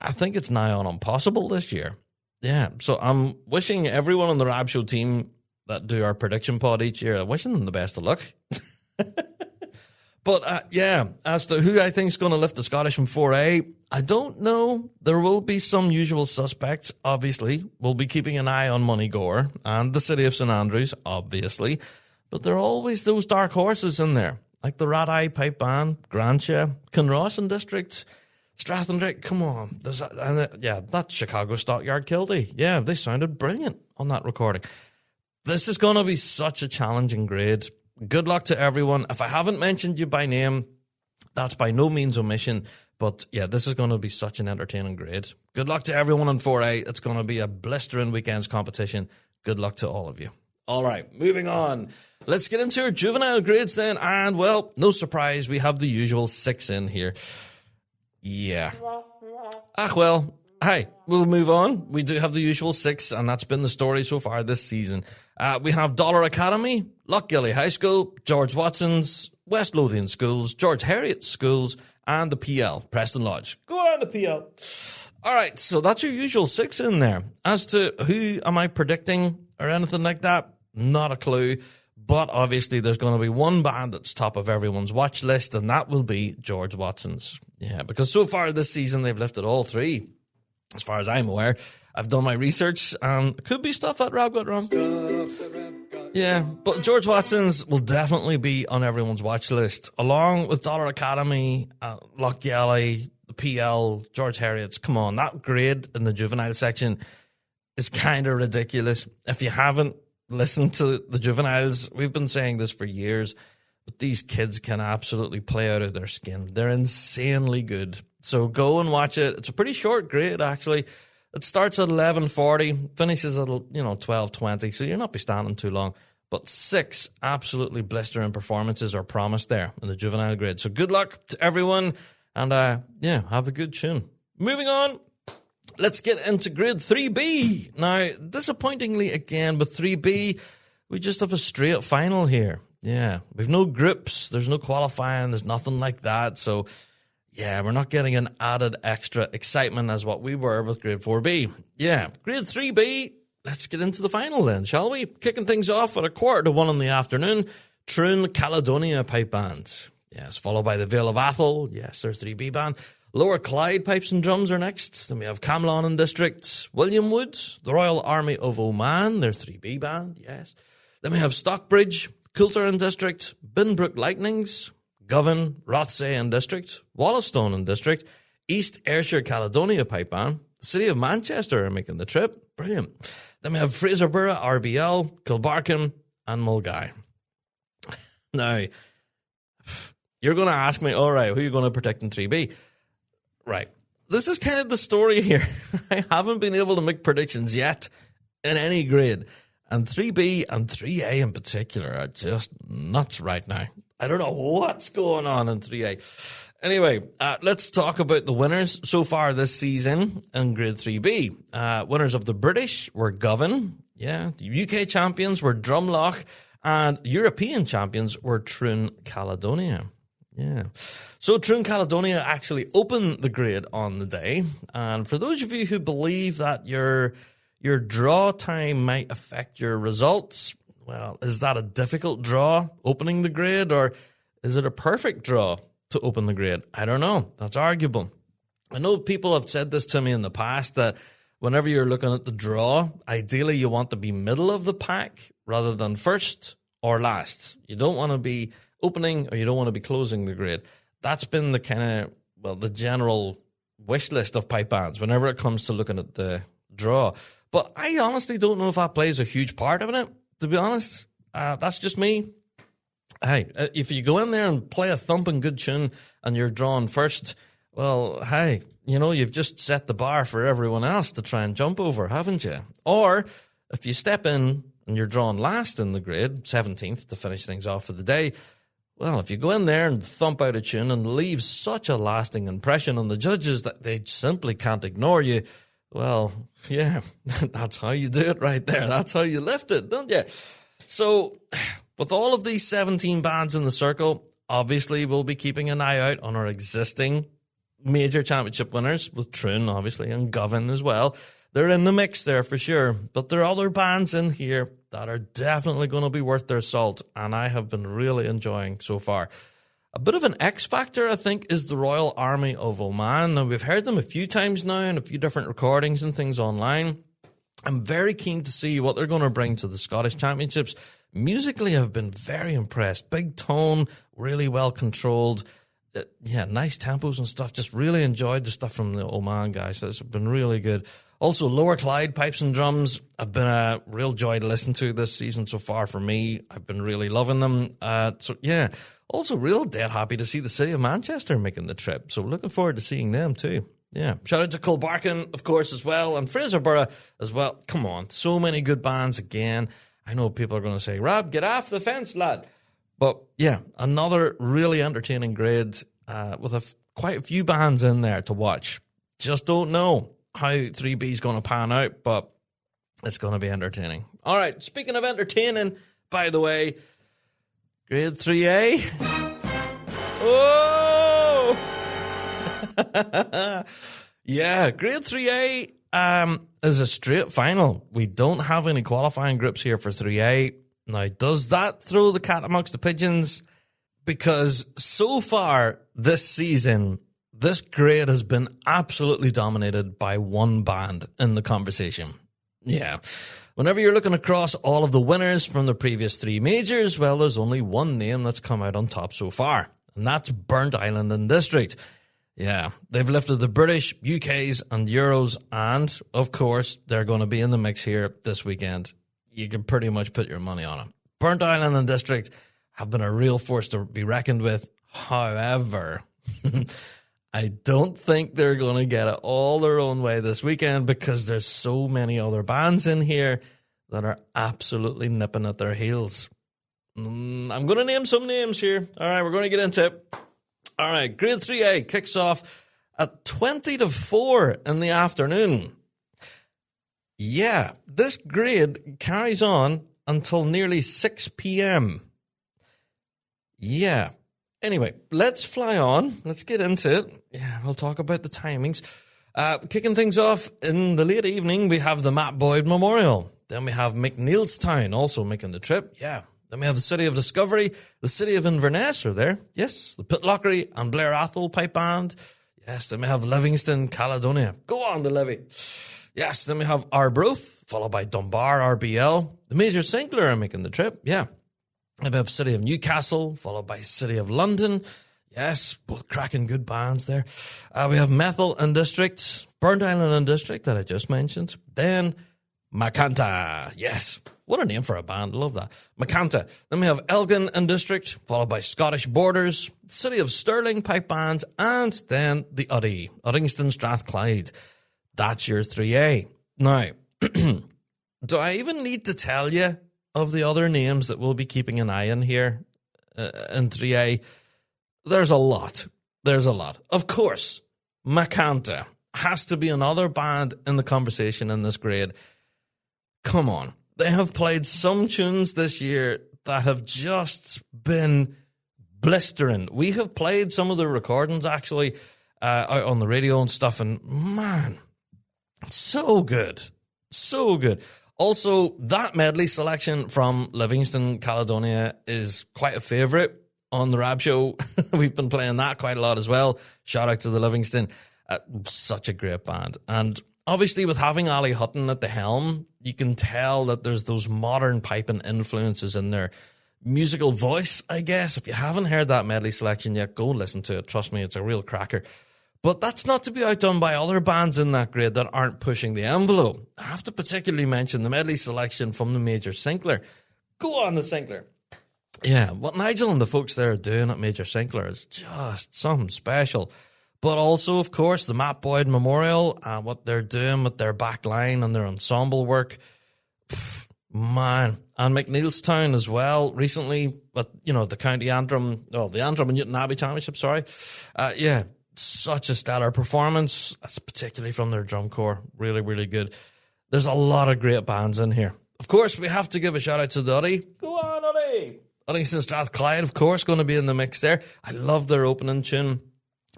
I think it's nigh on impossible this year. Yeah, so I'm wishing everyone on the Rab Show team that do our prediction pod each year, I'm wishing them the best of luck. But yeah, as to who I think is going to lift the Scottish from 4A, I don't know. There will be some usual suspects, obviously. We'll be keeping an eye on Moneygore and the City of St Andrews, obviously. But there are always those dark horses in there, like the Rat-Eye Pipe Band, Grantia, Kinross District, Strathendrick. Come on. That Chicago Stockyard Kilty. Yeah, they sounded brilliant on that recording. This is going to be such a challenging grade. Good luck to everyone. If I haven't mentioned you by name, that's by no means omission. But yeah, this is going to be such an entertaining grade. Good luck to everyone in 4A. It's going to be a blistering weekend's competition. Good luck to all of you. All right, moving on. Let's get into our juvenile grades then. And, well, no surprise, we have the usual 6 in here. Yeah. Hi, we'll move on. We do have the usual 6, and that's been the story so far this season. We have Dollar Academy, Lochgilly High School, George Watson's, West Lothian Schools, George Heriot Schools, and the PL, Preston Lodge. Go on, the PL. All right, so that's your usual 6 in there. As to who am I predicting or anything like that, not a clue. But obviously there's going to be one band that's top of everyone's watch list, and that will be George Watson's. Yeah, because so far this season they've lifted all 3. As far as I'm aware, I've done my research, and it could be stuff that Rab got wrong. Yeah, but George Watson's will definitely be on everyone's watch list, along with Dollar Academy, Lochgilly, the PL, George Heriot's. Come on, that grade in the juvenile section is kind of ridiculous. If you haven't listened to the juveniles, we've been saying this for years, but these kids can absolutely play out of their skin. They're insanely good. So go and watch it. It's a pretty short grade, actually. It starts at 11:40, finishes at 12:20, so you'll not be standing too long. But 6 absolutely blistering performances are promised there in the juvenile grade. So good luck to everyone, and have a good tune. Moving on, let's get into grade 3B. Now, disappointingly again with 3B, we just have a straight final here. Yeah, we've no groups, there's no qualifying, there's nothing like that, so yeah, we're not getting an added extra excitement as what we were with grade 4B. Yeah, grade 3B, let's get into the final then, shall we? Kicking things off at 1:45 in the afternoon, Troon Caledonia Pipe Band. Yes, followed by the Vale of Athol. Yes, their 3B band. Lower Clyde Pipes and Drums are next. Then we have Camlawn District, William Woods, the Royal Army of Oman, their 3B band. Yes. Then we have Stockbridge, Coulter District, Binbrook Lightnings, Govan, Rothsay District, Wollaston District, East Ayrshire Caledonia Pipe Band, the City of Manchester are making the trip. Brilliant. Then we have Fraserburgh, RBL, Kilbarchan, and Mulgai. Now, you're going to ask me, all right, who are you going to predict in 3B? Right. This is kind of the story here. I haven't been able to make predictions yet in any grade. And 3B and 3A in particular are just nuts right now. I don't know what's going on in 3A. Anyway, let's talk about the winners so far this season in grade 3B. Winners of the British were Govan. Yeah. The UK champions were Drumloch. And European champions were Troon Caledonia. Yeah. So Troon Caledonia actually opened the grade on the day. And for those of you who believe that your draw time might affect your results, well, is that a difficult draw, opening the grade, or is it a perfect draw to open the grade? I don't know. That's arguable. I know people have said this to me in the past, that whenever you're looking at the draw, ideally you want to be middle of the pack rather than first or last. You don't want to be opening or you don't want to be closing the grade. That's been the kind of, well, the general wish list of pipe bands whenever it comes to looking at the draw. But I honestly don't know if that plays a huge part of it, to be honest. That's just me. Hey, if you go in there and play a thumping good tune and you're drawn first, well, hey, you've just set the bar for everyone else to try and jump over, haven't you? Or if you step in and you're drawn last in the grade, 17th to finish things off for the day, well, if you go in there and thump out a tune and leave such a lasting impression on the judges that they simply can't ignore you, well, yeah, that's how you do it right there. That's how you lift it, don't you? So, with all of these 17 bands in the circle, obviously we'll be keeping an eye out on our existing major championship winners, with Troon, obviously, and Govan as well. They're in the mix there for sure, but there are other bands in here that are definitely going to be worth their salt, and I have been really enjoying so far. A bit of an X factor, I think, is the Royal Army of Oman. Now, we've heard them a few times now in a few different recordings and things online. I'm very keen to see what they're going to bring to the Scottish Championships. Musically, I've been very impressed. Big tone, really well controlled. Nice tempos and stuff. Just really enjoyed the stuff from the Oman guys. It's been really good. Also, Lower Clyde pipes and drums have been a real joy to listen to this season so far for me. I've been really loving them. Also real dead happy to see the city of Manchester making the trip. So looking forward to seeing them too. Yeah. Shout out to Kilbarkin, of course, as well, and Fraserburgh as well. Come on. So many good bands again. I know people are going to say, Rob, get off the fence, lad. But yeah, another really entertaining grade with quite a few bands in there to watch. Just don't know how 3B is going to pan out, but it's going to be entertaining. All right, speaking of entertaining, by the way, grade 3A. Oh! Yeah, grade 3A is a straight final. We don't have any qualifying groups here for 3A. Now, does that throw the cat amongst the pigeons? Because so far this season, this grade has been absolutely dominated by one band in the conversation. Yeah. Whenever you're looking across all of the winners from the previous three majors, well, there's only one name that's come out on top so far, and that's Burnt Island and District. Yeah, they've lifted the British, UKs, and Euros, and, of course, they're going to be in the mix here this weekend. You can pretty much put your money on it. Burnt Island and District have been a real force to be reckoned with. However, I don't think they're going to get it all their own way this weekend because there's so many other bands in here that are absolutely nipping at their heels. I'm going to name some names here. All right, we're going to get into it. All right, grade 3A kicks off at 20 to 4 in the afternoon. Yeah, this grade carries on until nearly 6 p.m. Yeah. Anyway, let's fly on. Let's get into it. Yeah, we'll talk about the timings. Kicking things off in the late evening, we have the Matt Boyd Memorial. Then we have McNeilstown also making the trip. Yeah. Then we have the City of Discovery, the City of Inverness are there. Yes. The Pitlockery and Blair Athol Pipe Band. Yes. Then we have Livingston, Caledonia. Go on, the Levy. Yes. Then we have Arbroath, followed by Dunbar, RBL. The Major Sinclair are making the trip. Yeah. Then we have City of Newcastle, followed by City of London. Yes, both cracking good bands there. We have Methil and District, Burnt Island and District that I just mentioned. Then Macanta. Yes. What a name for a band. Love that. Macanta. Then we have Elgin and District, followed by Scottish Borders, City of Stirling Pipe Band, and then the Uddy, Uddingston Strathclyde. That's your 3A. Now, do I even need to tell you of the other names that we'll be keeping an eye on here in 3A? There's a lot. There's a lot. Of course, Macanta has to be another band in the conversation in this grade. Come on. They have played some tunes this year that have just been blistering. We have played some of the recordings, actually, out on the radio and stuff, and man, so good. So good. Also, that medley selection from Livingston, Caledonia is quite a favourite on the Rab Show. We've been playing that quite a lot as well. Shout out to the Livingston. Such a great band. And obviously with having Ali Hutton at the helm, you can tell that there's those modern piping influences in their musical voice, I guess. If you haven't heard that medley selection yet, go listen to it. Trust me, it's a real cracker. But that's not to be outdone by other bands in that grade that aren't pushing the envelope. I have to particularly mention the medley selection from the Major Sinclair. Go on, the Sinclair. Yeah, what Nigel and the folks there are doing at Major Sinclair is just something special. But also, of course, the Matt Boyd Memorial and what they're doing with their back line and their ensemble work. Man. And McNeilstown as well, recently, but the County Antrim, the Antrim and Newton Abbey Championship, sorry. Yeah, such a stellar performance, particularly from their drum corps. Really, really good. There's a lot of great bands in here. Of course, we have to give a shout out to the Uddy. Go on, Uddy! Uddingston Strathclyde, of course, going to be in the mix there. I love their opening tune.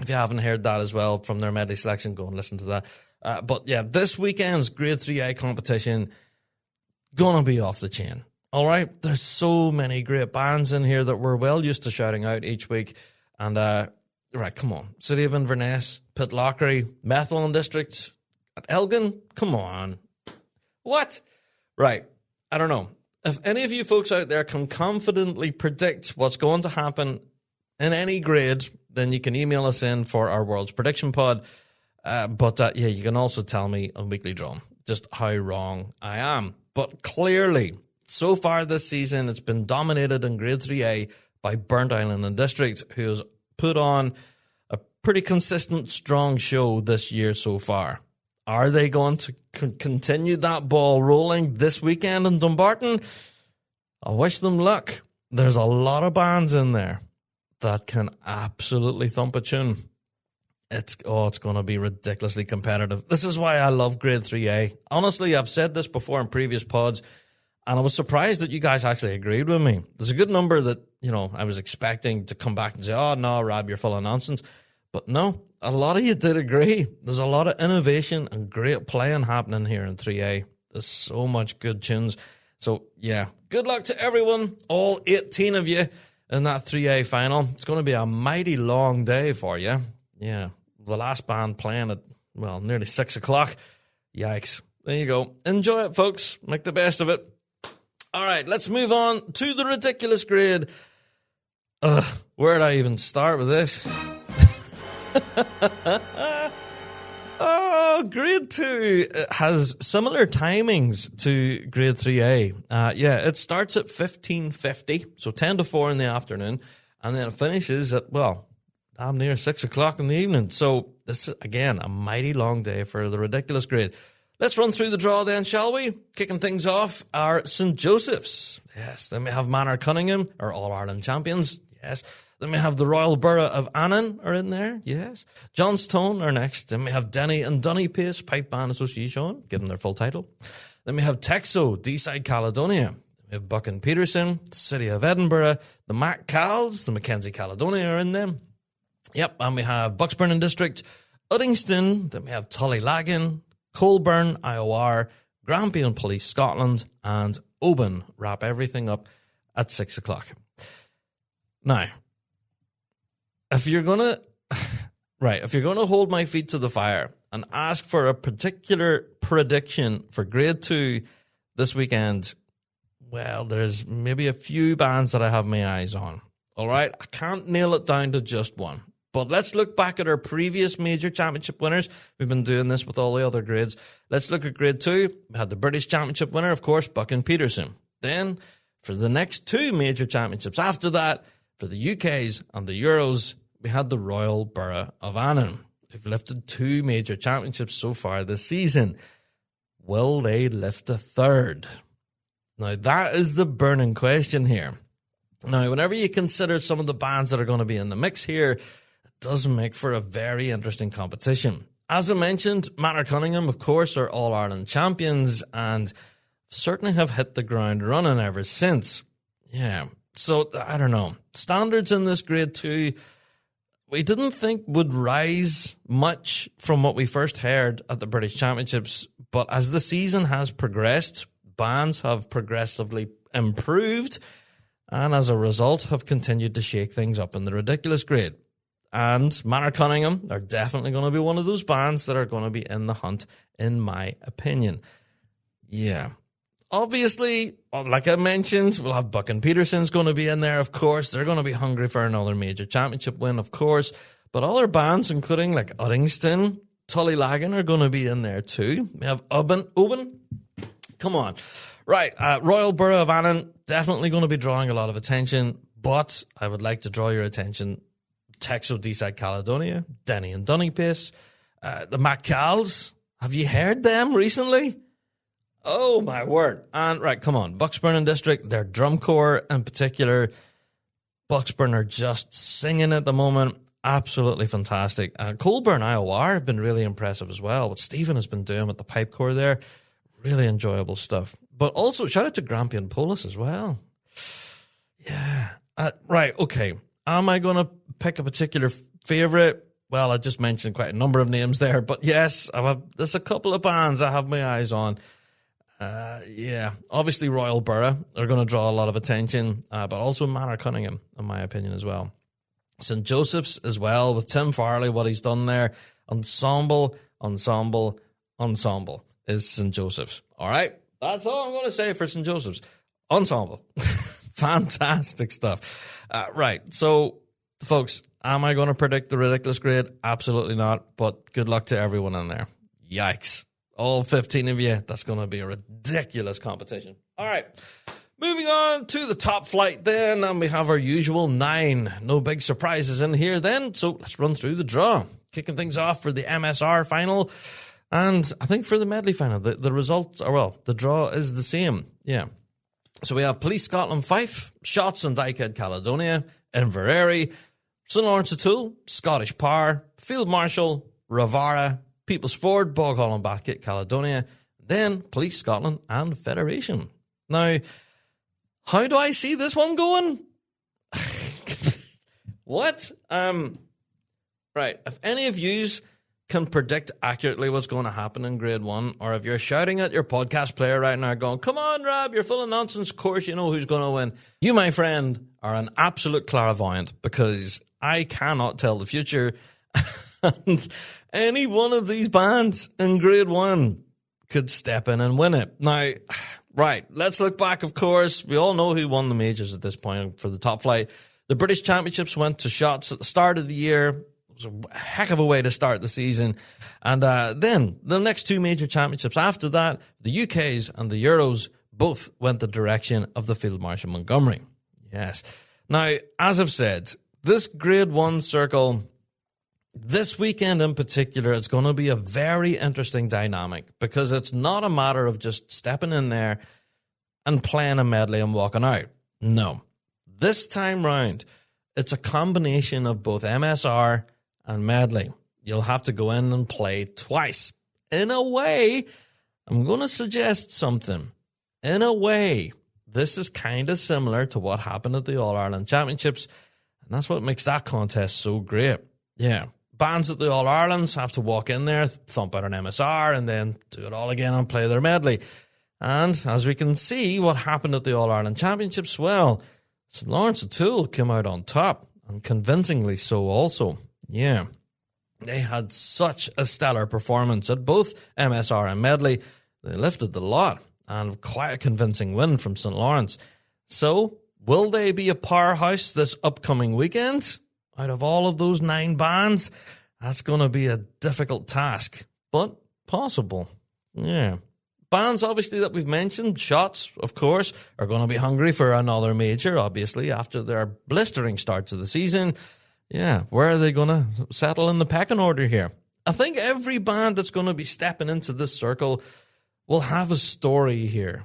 If you haven't heard that as well from their medley selection, go and listen to that. But yeah, this weekend's Grade 3A competition, gonna be off the chain. All right, there's so many great bands in here that we're well used to shouting out each week. And right, come on, City of Inverness, Pitlochry, Methuen District, at Elgin, come on. What? Right, I don't know. If any of you folks out there can confidently predict what's going to happen in any grade, then you can email us in for our World's Prediction Pod. But you can also tell me on Weekly Drum just how wrong I am. But clearly, so far this season, it's been dominated in Grade 3A by Burnt Island and District, who has put on a pretty consistent, strong show this year so far. Are they going to continue that ball rolling this weekend in Dumbarton? I wish them luck. There's a lot of bands in there that can absolutely thump a tune. It's going to be ridiculously competitive. This is why I love Grade 3A. Honestly, I've said this before in previous pods, and I was surprised that you guys actually agreed with me. There's a good number that, I was expecting to come back and say, oh, no, Rab, you're full of nonsense. But no, a lot of you did agree. There's a lot of innovation and great playing happening here in 3A. There's so much good tunes. So, yeah, good luck to everyone, all 18 of you in that 3A final. It's going to be a mighty long day for you. Yeah, the last band playing at, nearly 6 o'clock. Yikes. There you go. Enjoy it, folks. Make the best of it. All right, let's move on to the ridiculous grade. Where did I even start with this? Grade 2 has similar timings to Grade 3A. It starts at 15:50, so 10 to 4 in the afternoon, and then it finishes at, I'm near 6 o'clock in the evening. So this is, again, a mighty long day for the ridiculous grade. Let's run through the draw then, shall we? Kicking things off are St. Joseph's. Yes. Then we have Manor Cunningham, our All-Ireland champions. Yes. Then we have the Royal Borough of Annan are in there. Yes. Johnstone are next. Then we have Denny and Dunny Pace Pipe Band Association, give them their full title. Then we have Texo, D-Side Caledonia. We have Buck and Peterson, the City of Edinburgh, the Mac Cals, the Mackenzie Caledonia are in them. Yep, and we have Bucksburn District, Uddingston, then we have Tullylagan, Colburn, IOR, Grampian Police Scotland, and Oban wrap everything up at 6 o'clock. Now, if you're gonna hold my feet to the fire and ask for a particular prediction for Grade 2 this weekend, there's maybe a few bands that I have my eyes on. All right, I can't nail it down to just one. But let's look back at our previous major championship winners. We've been doing this with all the other grades. Let's look at Grade 2. We had the British Championship winner, of course, Buck and Peterson. Then, for the next two major championships after that, for the UKs and the Euros, we had the Royal Borough of Annan. They've lifted two major championships so far this season. Will they lift a third? Now, that is the burning question here. Now, whenever you consider some of the bands that are going to be in the mix here, it does make for a very interesting competition. As I mentioned, Manor Cunningham, of course, are All-Ireland champions and certainly have hit the ground running ever since. Yeah, so I don't know. Standards in this Grade 2, we didn't think would rise much from what we first heard at the British Championships, but as the season has progressed, bands have progressively improved, and as a result have continued to shake things up in the ridiculous grade. And Manor Cunningham are definitely going to be one of those bands that are going to be in the hunt, in my opinion. Yeah. Obviously, like I mentioned, we'll have Buck and Peterson's going to be in there, of course. They're going to be hungry for another major championship win, of course. But other bands, including like Uddingston, Tullylagan, are going to be in there too. We have Oban. Come on. Right, Royal Borough of Annan, definitely going to be drawing a lot of attention, but I would like to draw your attention. Texo Deeside Caledonia, Denny and Dunnypace, the MacCals. Have you heard them recently? Oh, my word. And, right, come on. Bucksburn District, their drum corps in particular. Bucksburn are just singing at the moment. Absolutely fantastic. Colburn, Iowa have been really impressive as well. What Stephen has been doing with the pipe corps there, really enjoyable stuff. But also, shout out to Grampian Polis as well. Yeah. Right, okay. Am I going to pick a particular favourite? Well, I just mentioned quite a number of names there, but yes, there's a couple of bands I have my eyes on. Yeah, obviously Royal Borough are going to draw a lot of attention, but also Manor Cunningham, in my opinion, as well. St. Joseph's as well, with Tim Farley, what he's done there. Ensemble is St. Joseph's. All right, that's all I'm going to say for St. Joseph's. Ensemble. Fantastic stuff. Right, so, folks, am I going to predict the ridiculous grade? Absolutely not, but good luck to everyone in there. Yikes. All 15 of you, that's going to be a ridiculous competition. All right, moving on to the top flight then, and we have our usual 9. No big surprises in here then, so let's run through the draw. Kicking things off for the MSR final, and I think for the medley final, the results are, well, the draw is the same, yeah. So we have Police Scotland Fife, Shots and Dykehead Caledonia, Inverary, St. Lawrence O'Toole, Scottish Power, Field Marshal, Ravara, People's Ford, Boghall and Bathgate Caledonia, then Police Scotland and Federation. Now, how do I see this one going? What? Right, if any of yous can predict accurately what's going to happen in grade 1, or if you're shouting at your podcast player right now going, come on, Rab, you're full of nonsense, of course you know who's going to win. You, my friend, are an absolute clairvoyant, because I cannot tell the future. And any one of these bands in grade 1 could step in and win it. Now, right, let's look back, of course. We all know who won the majors at this point for the top flight. The British Championships went to Shots at the start of the year. It was a heck of a way to start the season. And then the next 2 major championships after that, the UK's and the Euros, both went the direction of the Field Marshal Montgomery. Yes. Now, as I've said, this grade 1 circle, this weekend in particular, it's going to be a very interesting dynamic, because it's not a matter of just stepping in there and playing a medley and walking out. No. This time round, it's a combination of both MSR and medley. You'll have to go in and play twice. In a way, I'm going to suggest something. In a way, this is kind of similar to what happened at the All-Ireland Championships, and that's what makes that contest so great. Yeah. Bands at the All-Irelands have to walk in there, thump out an MSR, and then do it all again and play their medley. And as we can see, what happened at the All-Ireland Championships, well, St. Lawrence O'Toole came out on top, and convincingly so also. Yeah. They had such a stellar performance at both MSR and medley. They lifted the lot, and quite a convincing win from St. Lawrence. So, will they be a powerhouse this upcoming weekend? Out of all of those 9 bands, that's going to be a difficult task, but possible. Yeah. Bands, obviously, that we've mentioned, Shots, of course, are going to be hungry for another major, obviously, after their blistering start to the season. Yeah, where are they going to settle in the pecking order here? I think every band that's going to be stepping into this circle will have a story here.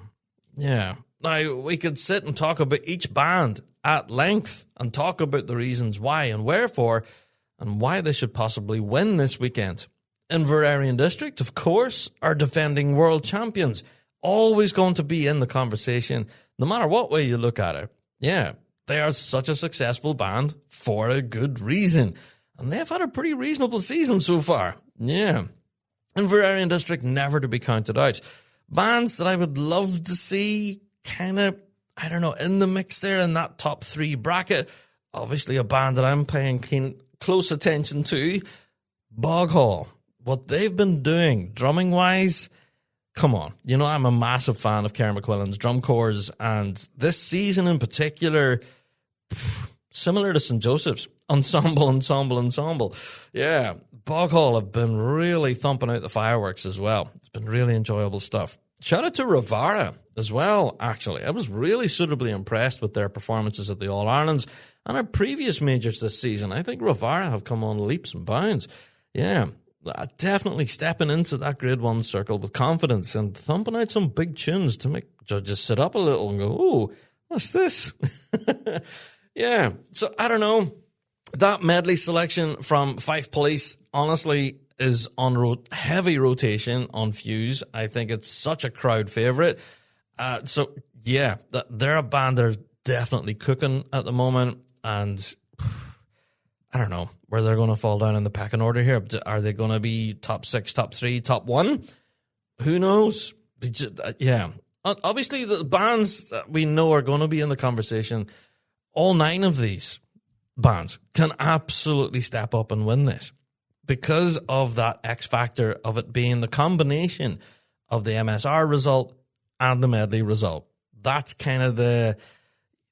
Yeah. Now, we could sit and talk about each band at length and talk about the reasons why and wherefore and why they should possibly win this weekend. Inverary District, of course, are defending world champions. Always going to be in the conversation, no matter what way you look at it. Yeah, they are such a successful band for a good reason. And they've had a pretty reasonable season so far. Yeah. Inverary District never to be counted out. Bands that I would love to see kind of, I don't know, in the mix there in that top 3 bracket. Obviously a band that I'm paying close attention to, Boghall. What they've been doing drumming-wise, come on. You know, I'm a massive fan of Karen McQuillan's drum corps, and this season in particular, similar to St. Joseph's, ensemble. Yeah, Boghall have been really thumping out the fireworks as well. It's been really enjoyable stuff. shout out to Ravara as well, actually. I was really suitably impressed with their performances at the All-Irelands and our previous majors this season. I think Ravara have come on leaps and bounds. Yeah, definitely stepping into that Grade 1 circle with confidence and thumping out some big tunes to make judges sit up a little and go, oh, what's this? Yeah, so I don't know. That medley selection from Fife Police, honestly, is on heavy rotation on Fuse. I think it's such a crowd favourite. So, yeah, they're a band that are definitely cooking at the moment. And I don't know where they're going to fall down in the pecking order here. Are they going to be top 6, top 3, top 1? Who knows? Yeah. Obviously, the bands that we know are going to be in the conversation, all 9 of these bands can absolutely step up and win this because of that X factor of it being the combination of the MSR result and the medley result. That's kind of the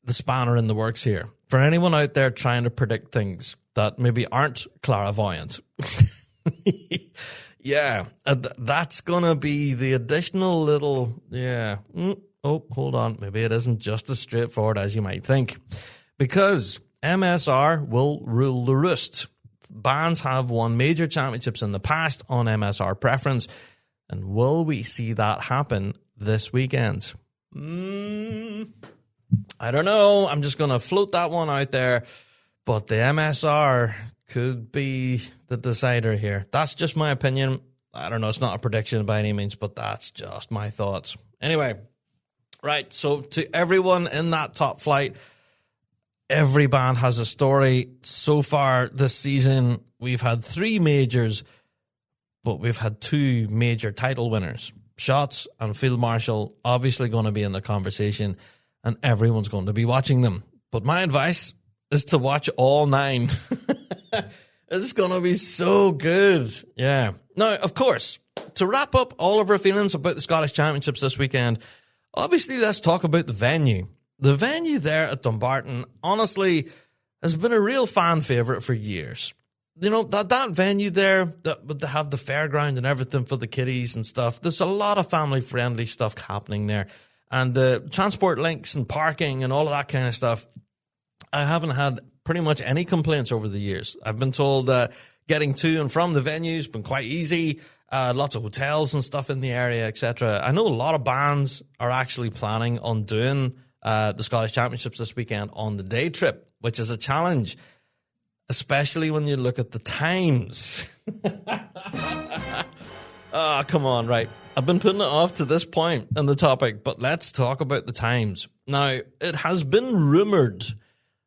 spanner in the works here. For anyone out there trying to predict things that maybe aren't clairvoyant, yeah, that's going to be the additional little, oh, hold on, maybe it isn't just as straightforward as you might think. Because MSR will rule the roost. Bands have won major championships in the past on MSR preference. And will we see that happen this weekend? I don't know. I'm just going to float that one out there. But the MSR could be the decider here. That's just my opinion. I don't know. It's not a prediction by any means, but that's just my thoughts. Anyway, right. So to everyone in that top flight, every band has a story. So far this season, we've had 3 majors, but we've had 2 major title winners. Shots and Field Marshal obviously going to be in the conversation, and everyone's going to be watching them. But my advice is to watch all 9. It's going to be so good. Yeah. Now, of course, to wrap up all of our feelings about the Scottish Championships this weekend, obviously let's talk about the venue. The venue there at Dumbarton, honestly, has been a real fan favourite for years. You know, that venue there, that they have the fairground and everything for the kiddies and stuff, there's a lot of family-friendly stuff happening there. And the transport links and parking and all of that kind of stuff, I haven't had pretty much any complaints over the years. I've been told that getting to and from the venue's been quite easy. Lots of hotels and stuff in the area, etc. I know a lot of bands are actually planning on doing the Scottish Championships this weekend on the day trip, which is a challenge, especially when you look at the times. Oh, come on, right. I've been putting it off to this point in the topic, but let's talk about the times. Now, it has been rumoured,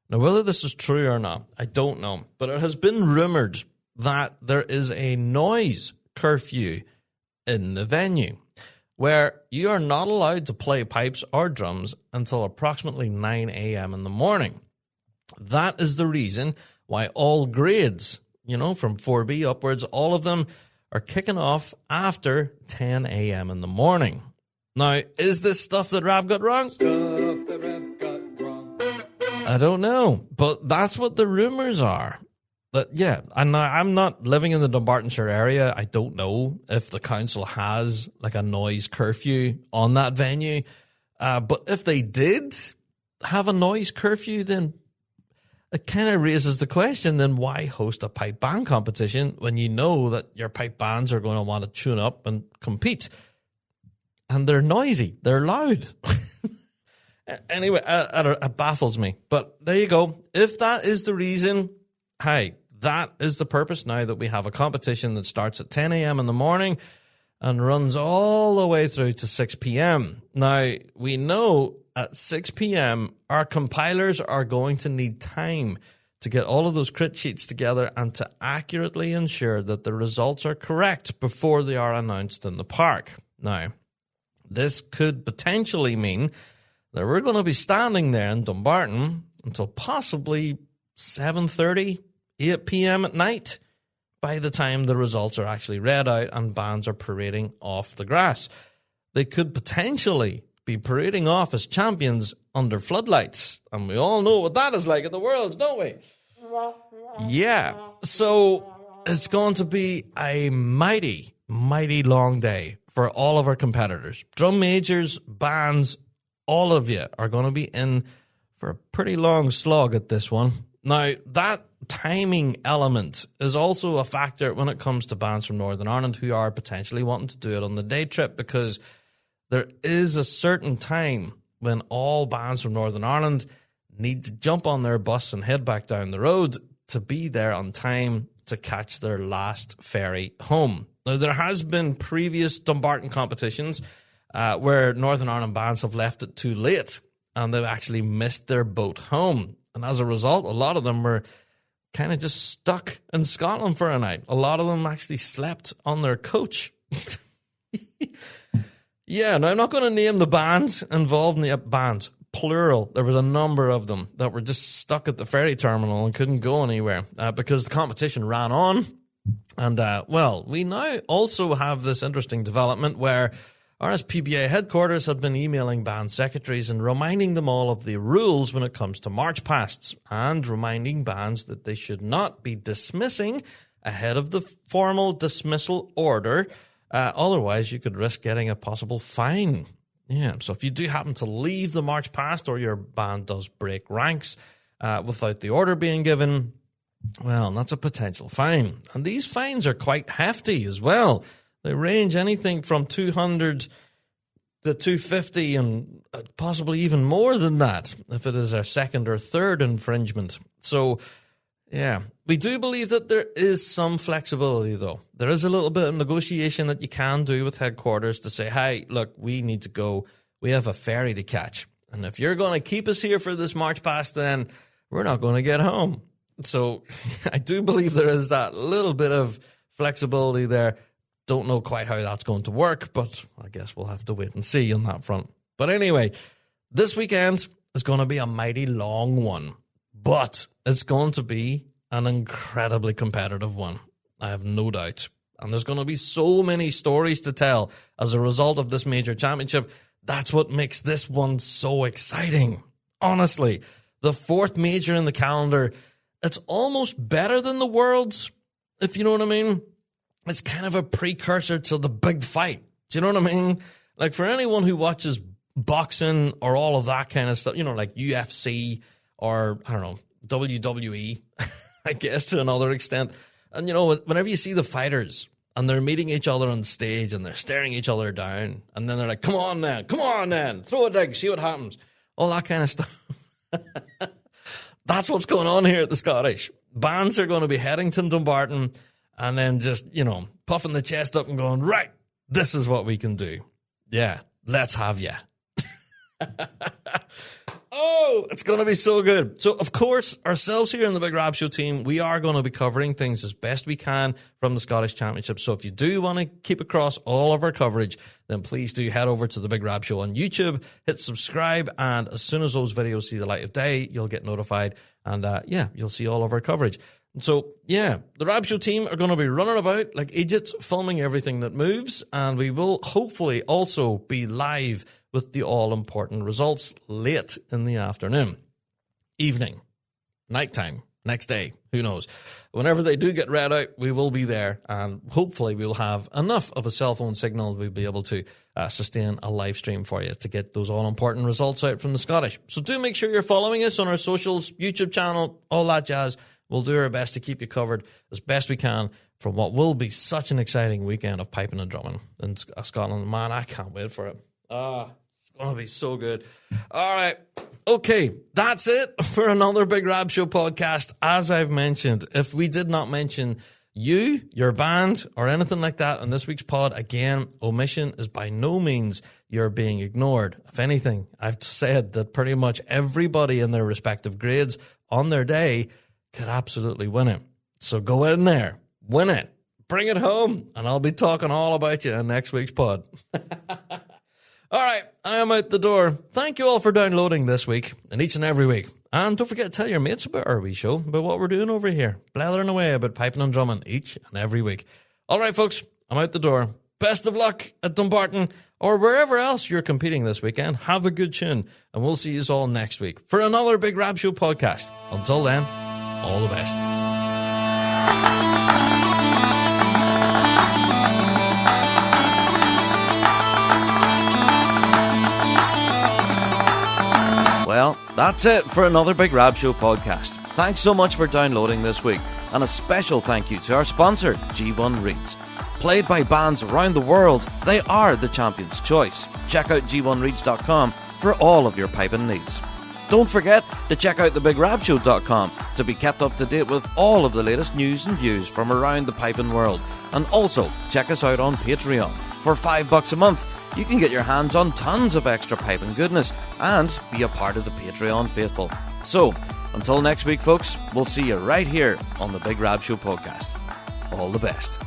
now whether this is true or not, I don't know, but it has been rumoured that there is a noise curfew in the venue, where you are not allowed to play pipes or drums until approximately 9 a.m. in the morning. That is the reason why all grades, you know, from 4B upwards, all of them are kicking off after 10 a.m. in the morning. Now, is this stuff that Rab got wrong? I don't know, but that's what the rumours are. But yeah, and I'm not living in the Dumbartonshire area. I don't know if the council has like a noise curfew on that venue. But if they did have a noise curfew, then it kind of raises the question, then why host a pipe band competition when you know that your pipe bands are going to want to tune up and compete? And they're noisy. They're loud. Anyway, it baffles me. But there you go. If that is the reason, hey, that is the purpose now that we have a competition that starts at 10 a.m. in the morning and runs all the way through to 6 p.m. Now, we know at 6 p.m. our compilers are going to need time to get all of those crit sheets together and to accurately ensure that the results are correct before they are announced in the park. Now, this could potentially mean that we're going to be standing there in Dumbarton until possibly 7:30, 8 p.m. at night by the time the results are actually read out and bands are parading off the grass. They could potentially be parading off as champions under floodlights, and we all know what that is like in the world, don't we? Yeah, so it's going to be a mighty, mighty long day for all of our competitors. Drum majors, bands, all of you are going to be in for a pretty long slog at this one. Now, that timing element is also a factor when it comes to bands from Northern Ireland who are potentially wanting to do it on the day trip, because there is a certain time when all bands from Northern Ireland need to jump on their bus and head back down the road to be there on time to catch their last ferry home. Now, there has been previous Dumbarton competitions where Northern Ireland bands have left it too late and they've actually missed their boat home. And as a result, a lot of them were kind of just stuck in Scotland for a night. A lot of them actually slept on their coach. Yeah, now I'm not going to name the bands involved in the bands, plural. There was a number of them that were just stuck at the ferry terminal and couldn't go anywhere because the competition ran on. And, well, we now also have this interesting development where RSPBA headquarters have been emailing band secretaries and reminding them all of the rules when it comes to march pasts, and reminding bands that they should not be dismissing ahead of the formal dismissal order. Otherwise, you could risk getting a possible fine. Yeah, so if you do happen to leave the march past, or your band does break ranks without the order being given, well, that's a potential fine. And these fines are quite hefty as well. They range anything from 200 to 250 and possibly even more than that if it is our second or third infringement. So, yeah, we do believe that there is some flexibility, though. There is a little bit of negotiation that you can do with headquarters to say, hey, look, we need to go. We have a ferry to catch. And if you're going to keep us here for this march past, then we're not going to get home. So I do believe there is that little bit of flexibility there. Don't know quite how that's going to work, but I guess we'll have to wait and see on that front. But anyway, this weekend is going to be a mighty long one, but it's going to be an incredibly competitive one. I have no doubt. And there's going to be so many stories to tell as a result of this major championship. That's what makes this one so exciting. Honestly, the fourth major in the calendar, it's almost better than the Worlds, if you know what I mean. It's kind of a precursor to the big fight. Do you know what I mean? Like, for anyone who watches boxing or all of that kind of stuff, you know, like UFC or, I don't know, WWE, I guess, to another extent. And, you know, whenever you see the fighters and they're meeting each other on stage and they're staring each other down, and then they're like, come on then, throw a dig, see what happens. All that kind of stuff. That's what's going on here at the Scottish. Bands are going to be heading to Dumbarton and then just, you know, puffing the chest up and going, right, this is what we can do. Yeah, let's have ya. Oh, it's going to be so good. So, of course, ourselves here in the Big Rab Show team, we are going to be covering things as best we can from the Scottish Championship. So if you do want to keep across all of our coverage, then please do head over to the Big Rab Show on YouTube, hit subscribe, and as soon as those videos see the light of day, you'll get notified, and yeah, you'll see all of our coverage. So, yeah, the Rab Show team are going to be running about like idiots, filming everything that moves, and we will hopefully also be live with the all-important results late in the afternoon, evening, nighttime, next day, who knows. Whenever they do get read out, we will be there, and hopefully we'll have enough of a cell phone signal we'll be able to sustain a live stream for you to get those all-important results out from the Scottish. So do make sure you're following us on our socials, YouTube channel, all that jazz. We'll do our best to keep you covered as best we can from what will be such an exciting weekend of piping and drumming in Scotland. Man, I can't wait for it. It's going to be so good. All right. Okay, that's it for another Big Rab Show podcast. As I've mentioned, if we did not mention you, your band, or anything like that on this week's pod, again, omission is by no means you're being ignored. If anything, I've said that pretty much everybody in their respective grades on their day could absolutely win it. So go in there, win it, bring it home, and I'll be talking all about you in next week's pod. All right, I am out the door. Thank you all for downloading this week and each and every week. And don't forget to tell your mates about our wee show, about what we're doing over here, blathering away about piping and drumming each and every week. All right, folks, I'm out the door. Best of luck at Dumbarton or wherever else you're competing this weekend. Have a good tune, and we'll see you all next week for another Big Rab Show podcast. Until then, all the best. Well, that's it for another Big Rab Show podcast. Thanks so much for downloading this week, and a special thank you to our sponsor, G1 Reeds. Played by bands around the world, they are the champion's choice. Check out g1reeds.com for all of your piping needs. Don't forget to check out thebigrabshow.com to be kept up to date with all of the latest news and views from around the piping world. And also, check us out on Patreon. For $5 a month, you can get your hands on tons of extra piping goodness and be a part of the Patreon faithful. So, until next week, folks, we'll see you right here on the Big Rab Show Podcast. All the best.